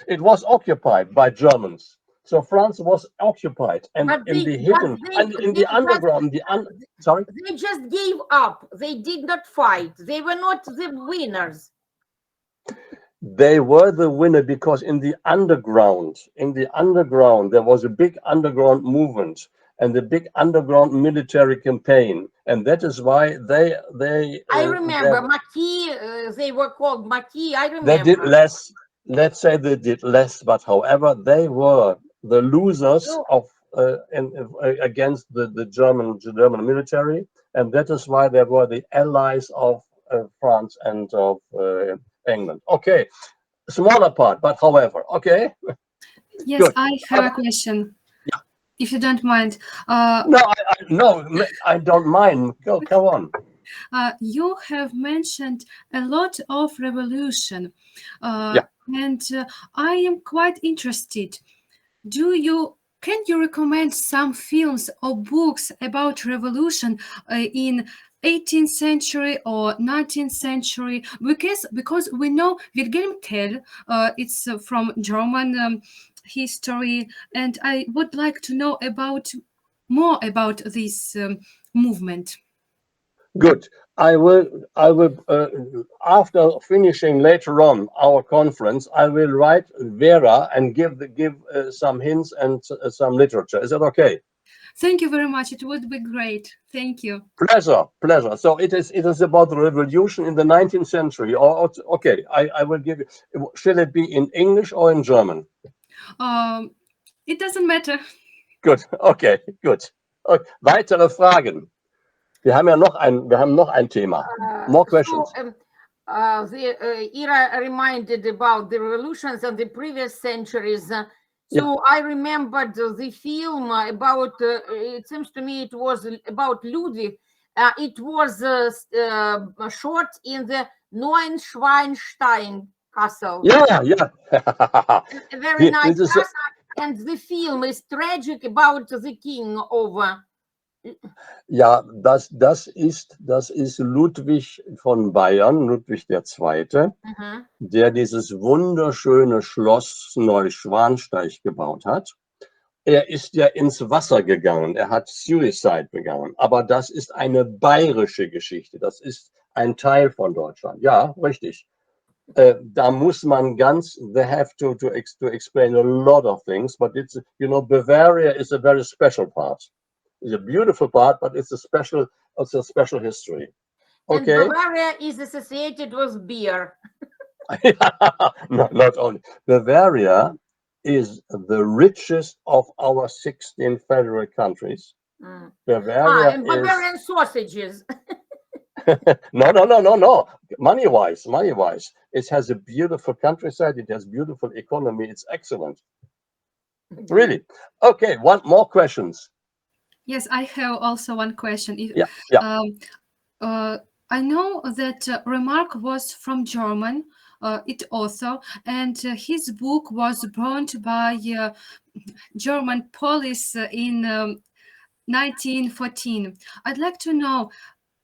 It was occupied by Germans. So France was occupied, and in the underground, sorry? They just gave up. They did not fight. They were not the winners. They were the winner because in the underground, there was a big underground movement and a big underground military campaign, and that is why I remember Maki. They were called Maki. I they did remember. less. Let's say they did less, but however, they were the losers So, of against the German military, and that is why they were the allies of France and of England. Okay, smaller part, but however, okay, Yes, good. I have a question, Yeah. if you don't mind. No, I don't mind. Go on. You have mentioned a lot of revolution, Yeah. and I am quite interested. Can you recommend some films or books about revolution in 18th century or 19th century? Because we know Wilhelm Tell, it's from German history, and I would like to know more about this movement. Good. I will, after finishing later on our conference, I will write Vera and give some hints and some literature. Is that okay? Thank you very much. It would be great. Thank you. Pleasure. So it is about the revolution in the 19th century. Okay, I will give you. Shall it be in English or in German? Um, it doesn't matter. Gut, okay, gut. Weitere Fragen? Wir haben noch ein Thema. More questions. So, Ira reminded about the revolutions of the previous centuries. So I remembered the film about, it seems to me it was about Ludwig. It was shot in the Neuschwanstein castle. Yeah. A very nice This is castle. And the film is tragic about the king over. ja, das ist Ludwig von Bayern, Ludwig II., der dieses wunderschöne Schloss Neuschwanstein gebaut hat. Er ist ja ins Wasser gegangen, er hat Suicide begangen, aber das ist eine bayerische Geschichte, das ist ein Teil von Deutschland. Ja, richtig. Da muss man they have to explain a lot of things, but it's, Bavaria is a very special part. It's a beautiful part, but it's a special history. Okay. And Bavaria is associated with beer. No, not only. Bavaria is the richest of our 16 federal countries. Bavaria and Bavarian sausages. No. Money-wise. It has a beautiful countryside. It has beautiful economy. It's excellent. Really. Okay, more questions. Yes, I have also one question. Yeah. I know that Remarque was from German, it author, and his book was burned by German police in 1914. I'd like to know,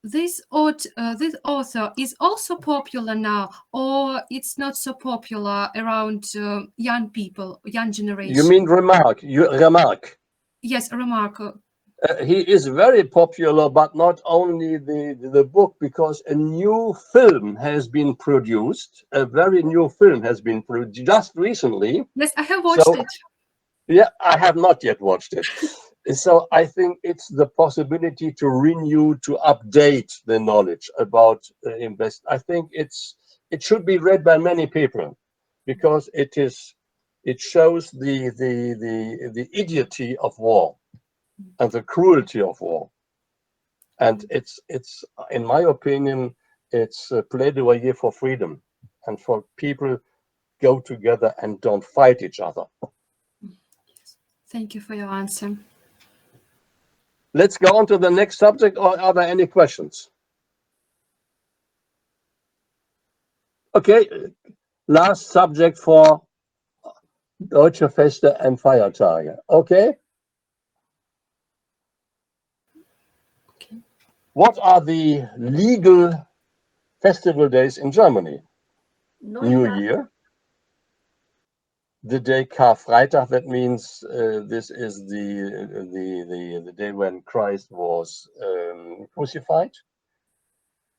this author is also popular now, or it's not so popular around young people, young generation? You mean Remarque? Yes, Remarque. He is very popular, but not only the book, because a new film has been produced. A very new film has been produced just recently. Yes, I have watched it. Yeah, I have not yet watched it. So I think it's the possibility to renew, to update the knowledge about I think it should be read by many people, because it shows the idiocy of war and the cruelty of war. And it's in my opinion, it's a plaidoyer for freedom and for people go together and don't fight each other. Thank you for your answer. Let's go on to the next subject, or are there any questions? Okay, last subject for Deutsche Feste and Feiertage. Okay? What are the legal festival days in Germany? New Year, the day Karfreitag, that means this is the day when Christ was crucified.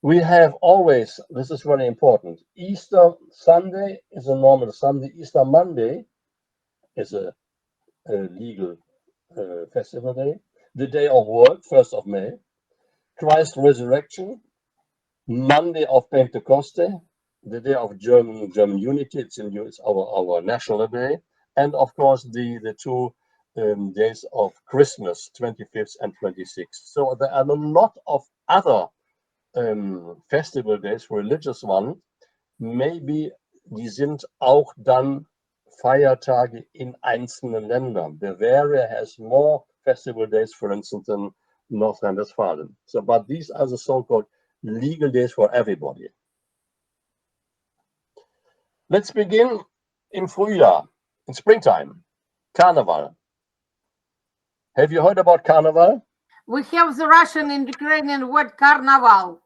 We have always, this is very important, Easter Sunday is a normal Sunday. Easter Monday is a legal festival day. The day of work, 1st of May. Christ's resurrection, Monday of Pentecost, the day of German unity. It's our national day, and of course the two days of Christmas, 25th and 26th. So there are a lot of other festival days, religious one. Maybe die sind auch dann Feiertage in einzelnen Ländern. Bavaria has more festival days, for instance, than North Rhine-Westphalia. So, but these are the so-called legal days for everybody. Let's begin in Frühjahr, in springtime, Carnival. Have you heard about Carnival? We have the Russian and Ukrainian word carnaval.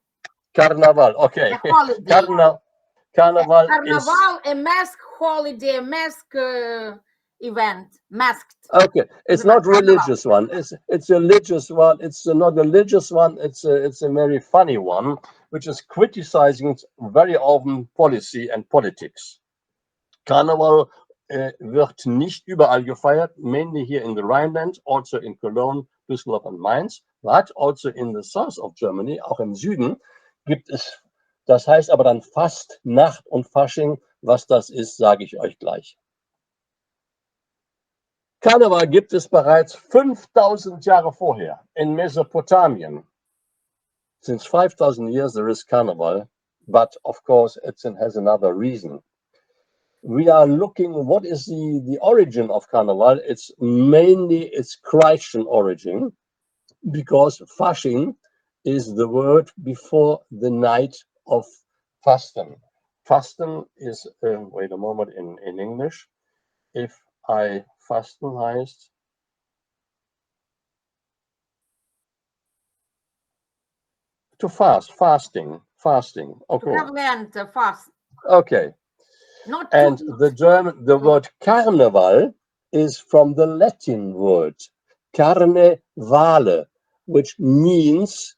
Carnival, okay. A holiday. Carnival is... Carnival, a mask holiday, a mask event, masked. Okay, it's not religious one. It's a religious one. It's not a religious one. It's a very funny one, which is criticizing very often policy and politics. Carnival wird nicht überall gefeiert, mainly here in the Rhineland, also in Cologne, Düsseldorf and Mainz, but also in the south of Germany, auch im Süden, gibt es, das heißt aber dann Fastnacht und Fasching. Was das ist, sage ich euch gleich. Karneval gibt es bereits 5000 Jahre vorher in Mesopotamien. Since 5000 years there is Carnival, but of course it has another reason. We are looking what is the origin of Carnival. It's mainly its Christian origin, because Fasching is the word before the night of Fasten. Fasten is, wait a moment, in English. If I Fasten heißt to fast, fasting. Okay. To have Lent, fast. Okay. Not And to the word Carnival is from the Latin word carnevale, which means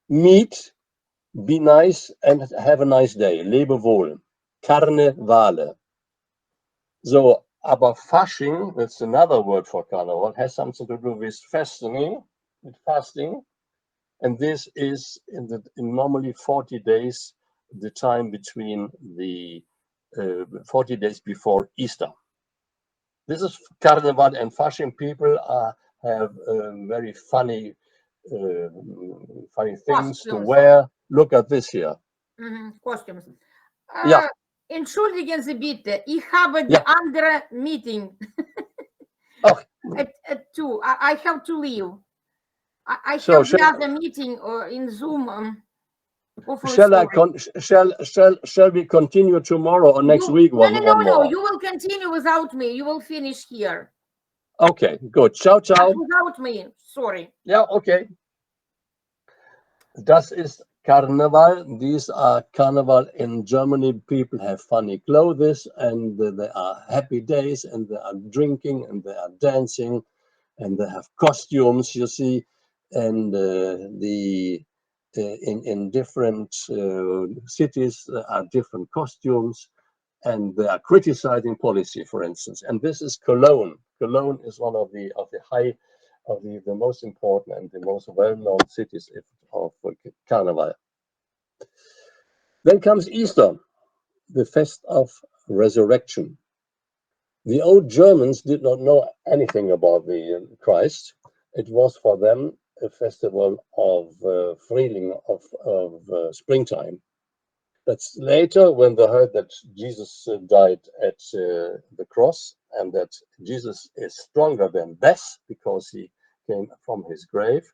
meet, be nice, and have a nice day. Lebe wohl. Carnevale. So, aber Fasching, that's another word for Carnival, has something to do with fasting, and this is in normally 40 days, the time between the 40 days before Easter. This is Carnival, and Fasching people have very funny things Costumes. to wear. Look at this here. Costumes. Ja. Entschuldigen Sie bitte, ich habe die Ja. andere Meeting. Oh. At 2. I have to leave. I have So, the other meeting in Zoom. Shall we continue tomorrow or next week? No, more? you will continue without me. You will finish here. Okay, good. Ciao, ciao. Without me, sorry. Yeah, okay. Das ist Carnival. These are Carnival in Germany. People have funny clothes, and there are happy days, and they are drinking, and they are dancing, and they have costumes, you see, and in different cities there are different costumes, and they are criticizing policy, for instance. And this is Cologne. Cologne is one of the most important and the most well-known cities of Carnival. Then comes Easter, the Fest of Resurrection. The old Germans did not know anything about the Christ. It was for them a festival of Frühling, of springtime. That's later, when they heard that Jesus died at the cross, and that Jesus is stronger than death because he came from his grave,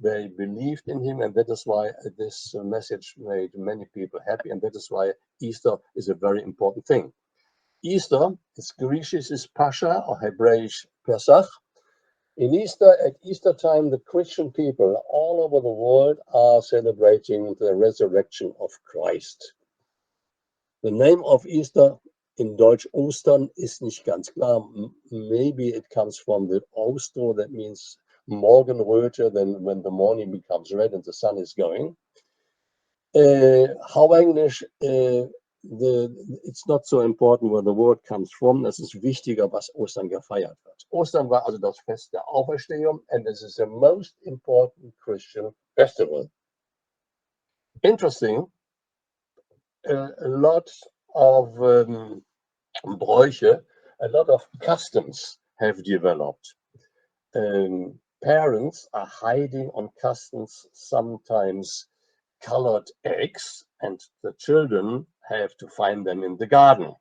they believed in him, and that is why this message made many people happy, and that is why Easter is a very important thing. Easter, its Griechisch is Pascha, or Hebräisch Pesach. At Easter time, the Christian people all over the world are celebrating the resurrection of Christ. The name of Easter in Deutsch Ostern is nicht ganz klar. Maybe it comes from the Oster, that means Morgenröte, then when the morning becomes red and the sun is going. How English, it's not so important where the word comes from. Es ist wichtiger, was Ostern gefeiert wird. Ostern war also das Fest der Auferstehung, and this is the most important Christian festival. Interesting, a lot of Bräuche, a lot of customs have developed. Parents are hiding on customs sometimes colored eggs, and the children have to find them in the garden.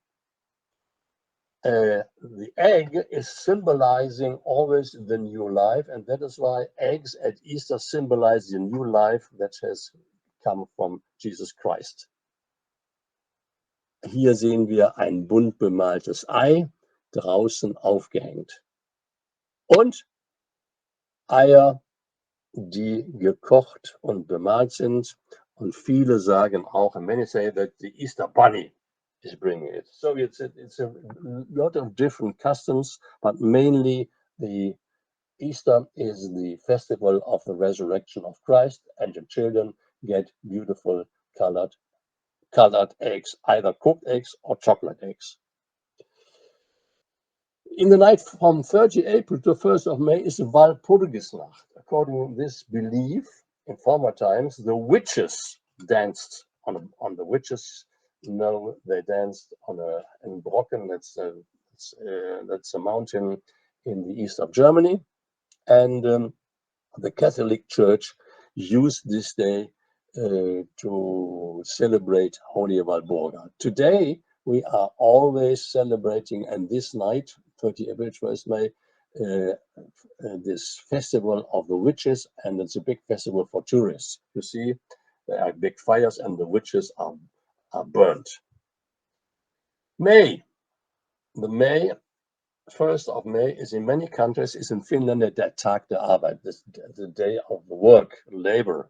The egg is symbolizing always the new life, and that is why eggs at Easter symbolize the new life that has come from Jesus Christ. Hier sehen wir ein bunt bemaltes Ei, draußen aufgehängt. Und Eier, die gekocht und bemalt sind. Und viele sagen auch, and many say that the Easter Bunny is bringing it. So it's a lot of different customs, but mainly the Easter is the festival of the resurrection of Christ, and the children get beautiful colored eggs, either cooked eggs or chocolate eggs. In the night from 30 April to 1st of May is the Walpurgisnacht. According to this belief, in former times, the witches danced on the witches. No, they danced in Brocken. That's a mountain in the east of Germany, and the Catholic Church used this day to celebrate Holy Walpurga. Today we are always celebrating, and this night, 30 April, 1st May, this festival of the witches, and it's a big festival for tourists. You see, there are big fires and the witches are burnt. May, the 1st of May is in many countries, is in Finland der Tag der Arbeit, the day of work, labor.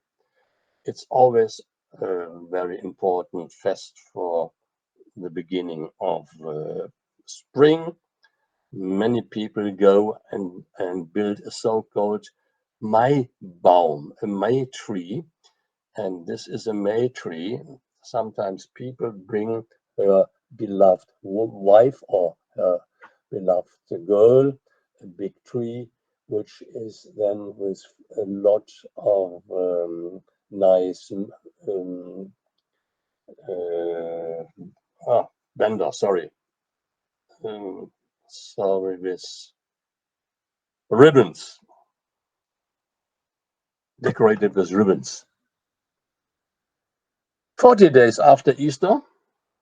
It's always a very important fest for the beginning of spring. Many people go and build a so-called Maibaum, a May tree. And this is a May tree. Sometimes people bring her beloved wife or her beloved girl, a big tree, which is then with a lot of nice bender, sorry, with ribbons, decorated with ribbons. 40 days after Easter,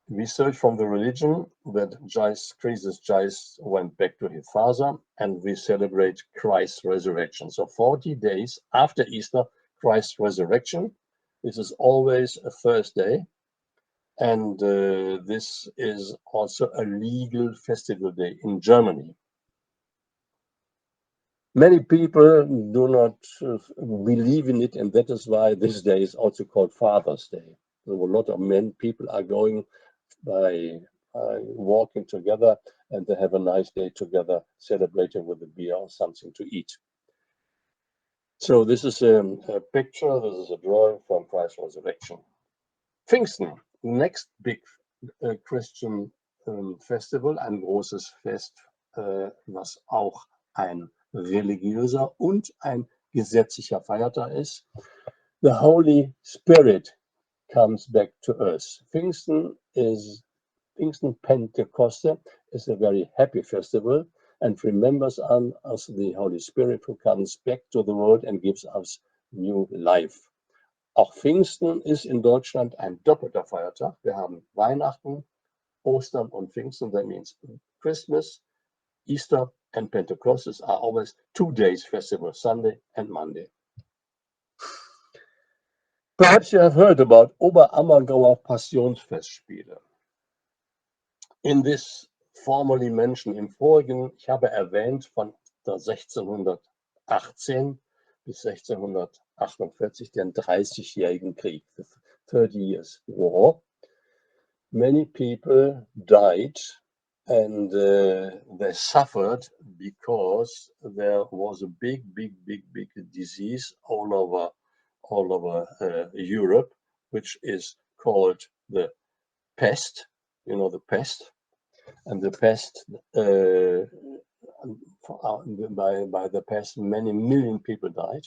research from the religion that Jesus went back to his father, and we celebrate Christ's resurrection. So 40 days after Easter, Christ's resurrection. This is always a Thursday, and this is also a legal festival day in Germany. Many people do not believe in it, and that is why this day is also called Father's Day. So a lot of people are going by walking together, and they have a nice day together, celebrating with a beer or something to eat. So this is a picture, this is a drawing from Christ's resurrection. Pfingsten, next big Christian festival, ein großes Fest, was auch ein religiöser und ein gesetzlicher Feiertag ist. The Holy Spirit comes back to earth. Pfingsten Pentecoste is a very happy festival and remembers us the Holy Spirit who comes back to the world and gives us new life. Auch Pfingsten ist in Deutschland ein doppelter Feiertag. Wir haben Weihnachten, Ostern und Pfingsten. That means Christmas, Easter and Pentecost are always 2 days festival, Sunday and Monday. Perhaps you have heard about Oberammergauer Passionsfestspiele. In this formerly mentioned im vorigen, ich habe erwähnt von der 1618 bis 1648, den 30-jährigen Krieg, the 30 Years War. Many people died and they suffered because there was a big disease all over Europe, which is called the Pest. You know the Pest, and the Pest. By the pest, many million people died,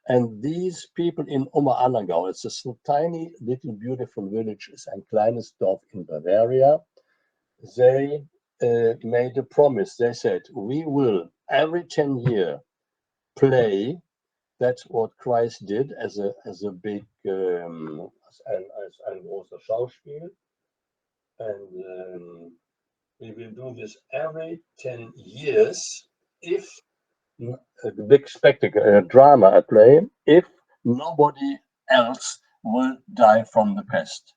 and these people in Oberammergau, it's a tiny little beautiful village, it's ein kleines Dorf in Bavaria. They made a promise. They said, we will every 10 years play. That's what Christ did as a big as ein großer Schauspiel, and we will do this every 10 years if a big spectacle, a drama, a play, if nobody else will die from the pest.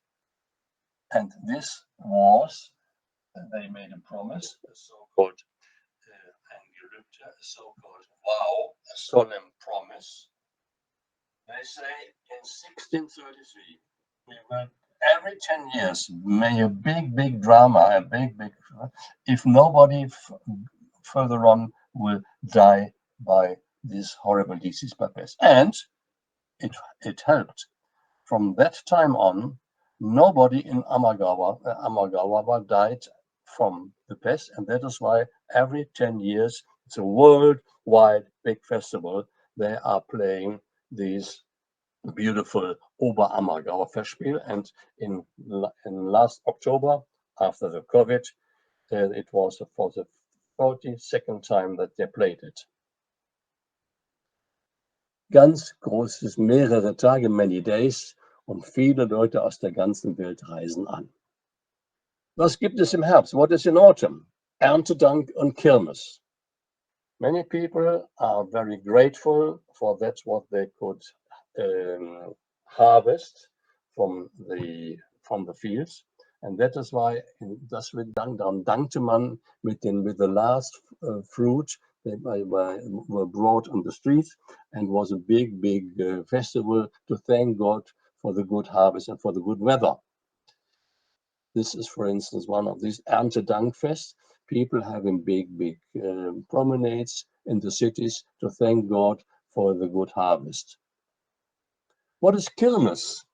And this was, they made a promise, a so-called a so-called vow, a solemn promise. They say in 1633, we will every 10 years make a big drama, a big, if nobody further on will die by this horrible disease by pest. And it helped. From that time on, nobody in Amagawa died from the pest, and that is why every 10 years, it's a worldwide big festival, they are playing these beautiful Oberammergauer Festspiel. And in last October, after the COVID, it was for the 42nd time that they played it. Ganz großes, mehrere Tage, many days, und viele Leute aus der ganzen Welt reisen an. Was gibt es im Herbst? What is in autumn? Erntedank und Kirmes. Many people are very grateful for that's what they could harvest from the fields, and that is why das wird dann dankte man with the last fruit that were brought on the streets, and was a big festival to thank God for the good harvest and for the good weather. This is, for instance, one of these Erntedankfest. People having big promenades in the cities to thank God for the good harvest. What is Kirmes?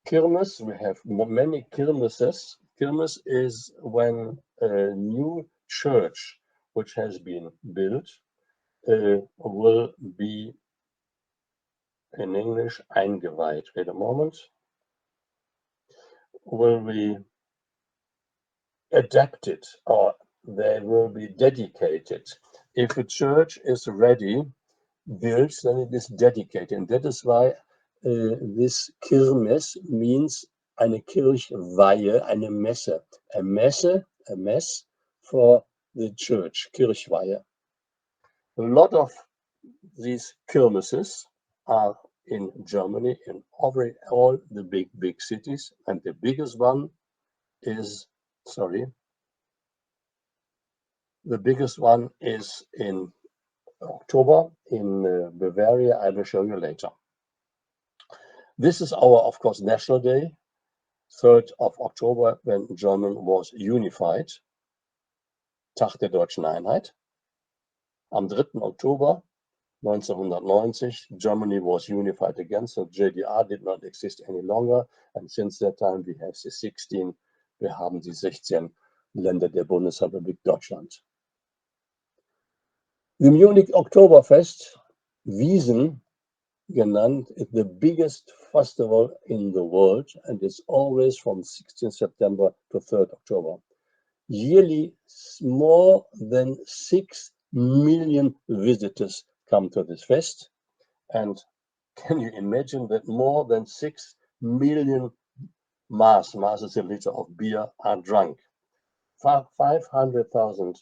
Kirmes, we have many Kirmeses. Kirmes is when a new church which has been built will be, in English, eingeweiht. Wait a moment. Will be adapted, or they will be dedicated. If a church is ready, built, then it is dedicated. And that is why this Kirmes means eine Kirchweihe, eine Messe. A mess for the church, Kirchweihe. A lot of these Kirmeses are in Germany, in all the big cities, and the biggest one is, the biggest one is in October in Bavaria. I will show you later. This is our, of course, National Day, 3rd of October, when Germany was unified. Tag der deutschen Einheit. Am 3. Oktober 1990, Germany was unified again, so GDR did not exist any longer, and since that time we have the 16, wir haben die 16 Länder der Bundesrepublik Deutschland. The Munich Oktoberfest, Wiesn genannt, is the biggest festival in the world, and it's always from 16 September to 3rd October. Yearly, more than 6 million visitors come to this fest, and can you imagine that more than 6 million mass is a liter of beer, are drunk? 500,000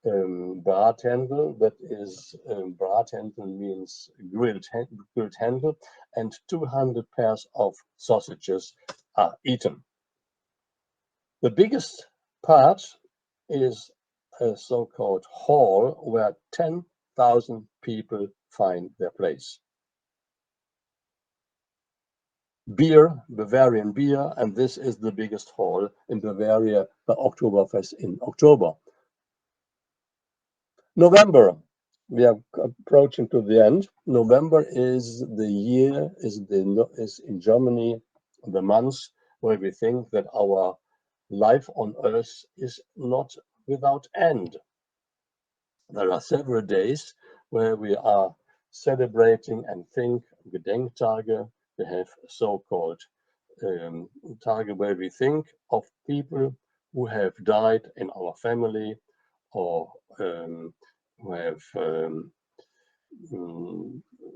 Brathändel, that is, Brathändel means grilled handle, and 200 pairs of sausages are eaten. The biggest part is a so-called hall where 10,000 people find their place. Beer, Bavarian beer, and this is the biggest hall in Bavaria, the Oktoberfest in October. November, we are approaching to the end. November is the year, is in Germany the months where we think that our life on earth is not without end. There are several days where we are celebrating and think Gedenktage. We have so-called Tage where we think of people who have died in our family or who have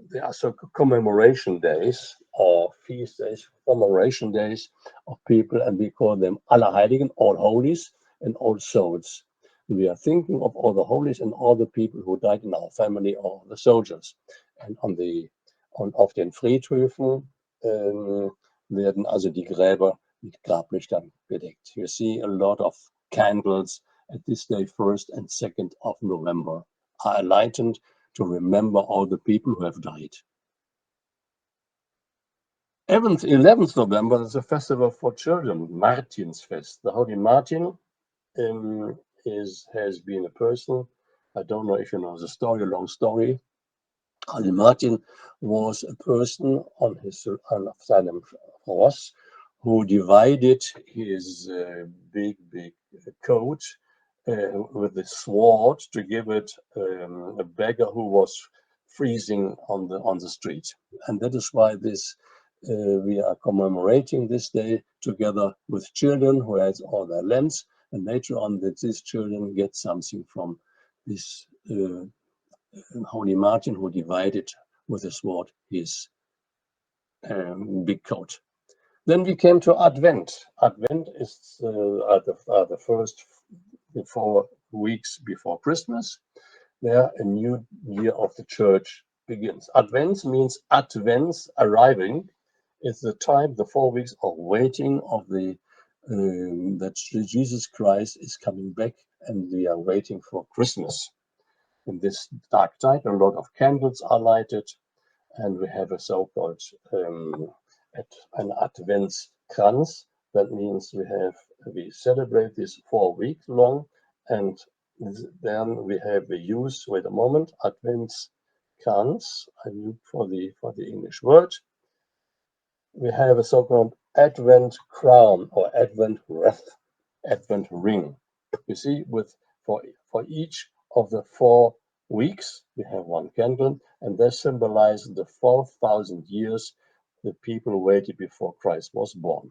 there are so commemoration days or feast days, commemoration days of people, and we call them Allerheiligen, All Holies, and All Souls. We are thinking of all the holies and all the people who died in our family or the soldiers. And auf den Friedhöfen werden also die Gräber mit Grablichtern bedeckt. You see a lot of candles at this day, 1st and 2nd of November, are lightened to remember all the people who have died. 11th November is a festival for children, Martinsfest. The Holy Martin has been a person, I don't know if you know the story, a long story. Holy Martin was a person on seinem horse who divided his big coat with a sword to give it a beggar who was freezing on the street. And that is why this we are commemorating this day together with children who has all their lands, and later on that these children get something from this Holy Martin who divided with a sword his big coat. Then we came to Advent. Advent is the first 4 weeks before Christmas. There a new year of the church begins. Advent means advents, arriving. It's the time, the 4 weeks of waiting of the that Jesus Christ is coming back, and we are waiting for Christmas. In this dark night, a lot of candles are lighted, and we have a so-called an Adventskranz. That means we celebrate this 4 weeks long, and then we have the use. Wait a moment, Adventskranz. I look for the English word. We have a so-called Advent crown or Advent wreath, Advent ring. You see, for each of the 4 weeks, we have one candle, and they symbolize the 4,000 years the people waited before Christ was born.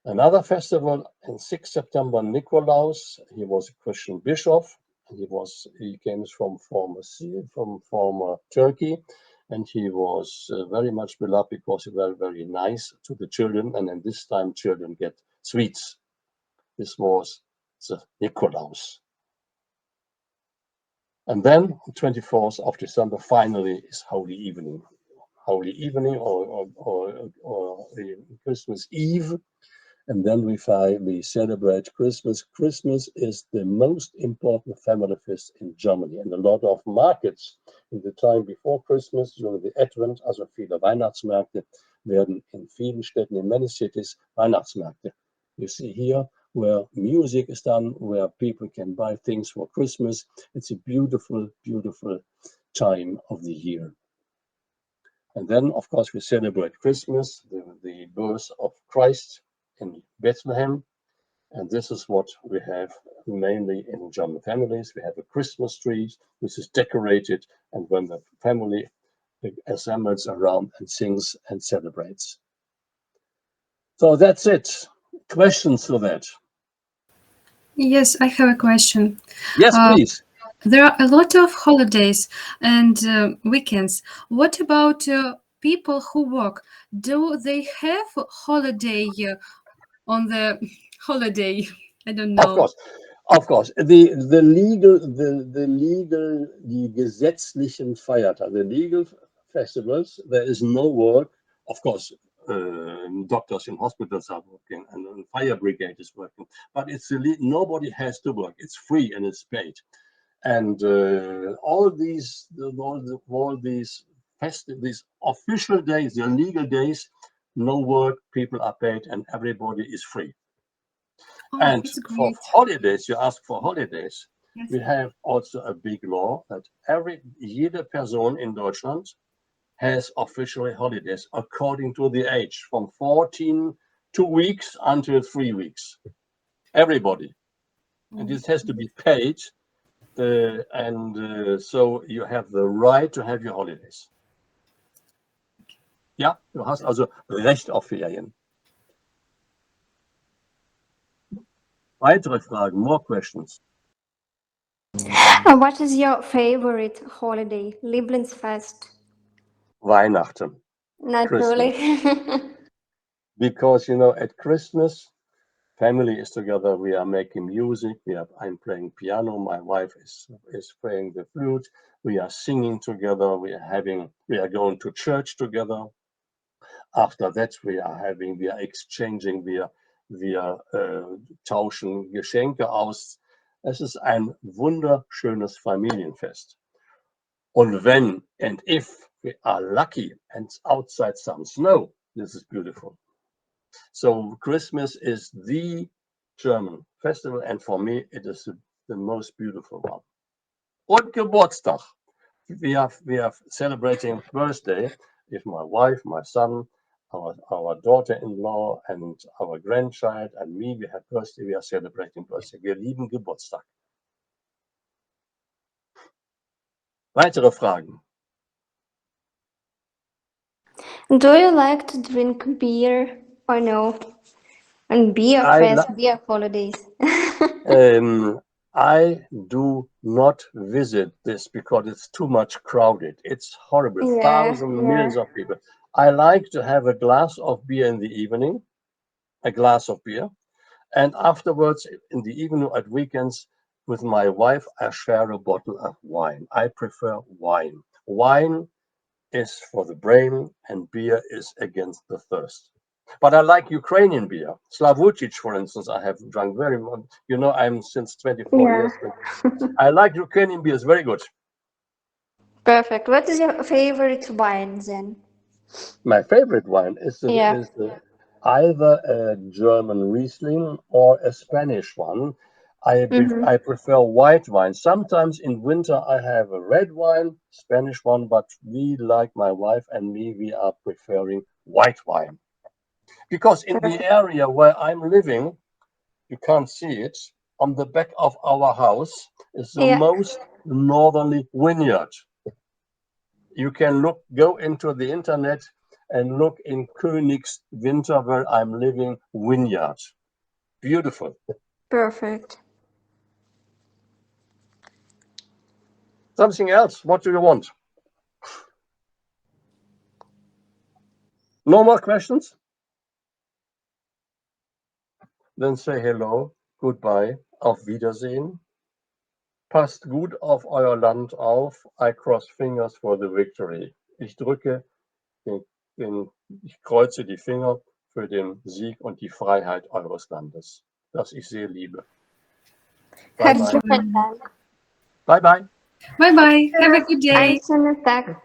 Another festival in 6th September, Nikolaus. He was a Christian bishop. He came from former Turkey, and he was very much beloved because he was very nice to the children. And in this time, children get sweets. This was the Nikolaus. And then 24th of December finally is Holy Evening. Holy Evening or Christmas Eve. And then we celebrate Christmas. Christmas is the most important family feast in Germany, and a lot of markets in the time before Christmas, during the Advent, also viele Weihnachtsmärkte, werden in vielen Städten, in many cities, Weihnachtsmärkte. You see here where music is done, where people can buy things for Christmas. It's a beautiful, beautiful time of the year. And then, of course, we celebrate Christmas, the birth of Christ in Bethlehem. And this is what we have mainly in German families. We have a Christmas tree, which is decorated, and when the family assembles around and sings and celebrates. So that's it. Questions for that? Yes, I have a question. Yes, please. There are a lot of holidays and weekends. What about people who work? Do they have holiday on the holiday? I don't know. Of course. Die gesetzlichen Feiertage, the legal festivals, there is no work. Of course, doctors in hospitals are working, and the fire brigade is working, but nobody has to work. It's free and it's paid. And all these official days, the legal days, no work, people are paid, and everybody is free. Oh, And it's for great. holidays, you ask for holidays. Yes. We have also a big law that jede Person in Deutschland has officially holidays according to the age, from 14 2 weeks until 3 weeks. Everybody. And this has to be paid. So you have the right to have your holidays. Ja, du hast also Recht auf Ferien. Weitere Fragen, more questions. What is your favorite holiday? Lieblingsfest? Weihnachten. Naturally. Because, at Christmas, family is together. We are making music. I'm playing piano. My wife is playing the flute. We are singing together. We are going to church together. After that, we are exchanging, wir tauschen Geschenke aus. Es ist ein wunderschönes Familienfest. Und wenn and if we are lucky and outside some snow, this is beautiful. So Christmas is the German festival, and for me, it is the most beautiful one. Und Geburtstag. We are celebrating birthday with my wife, my son, our daughter-in-law, and our grandchild, and me. We have birthday. We are celebrating birthday. Wir lieben Geburtstag. Weitere Fragen? Do you like to drink beer or no? And beer fest, beer holidays. I do not visit this because it's too much crowded. It's horrible. Millions of people. I like to have a glass of beer in the evening, a glass of beer. And afterwards, in the evening at weekends, with my wife, I share a bottle of wine. I prefer wine. Wine is for the brain and beer is against the thirst. But I like Ukrainian beer. Slavuchich, for instance, I have drunk very much. I'm since 24 years. I like Ukrainian beer. It's very good. Perfect. What is your favorite wine then? My favorite wine is either a German Riesling or a Spanish one. I prefer white wine. Sometimes in winter I have a red wine, Spanish one, but my wife and me, we are preferring white wine. Because in the area where I'm living, you can't see it, on the back of our house is the most northerly vineyard. You can go into the internet and look in Königswinter, where I'm living, vineyard. Beautiful. Perfect. Something else? What do you want? No more questions? Then say hello, goodbye, auf Wiedersehen. Passt gut auf euer Land auf. I cross fingers for the victory. Ich kreuze die Finger für den Sieg und die Freiheit eures Landes, das ich sehr liebe. Bye bye. Herzlichen Dank. Bye bye. Bye bye. Have a good day. Einen schönen Tag.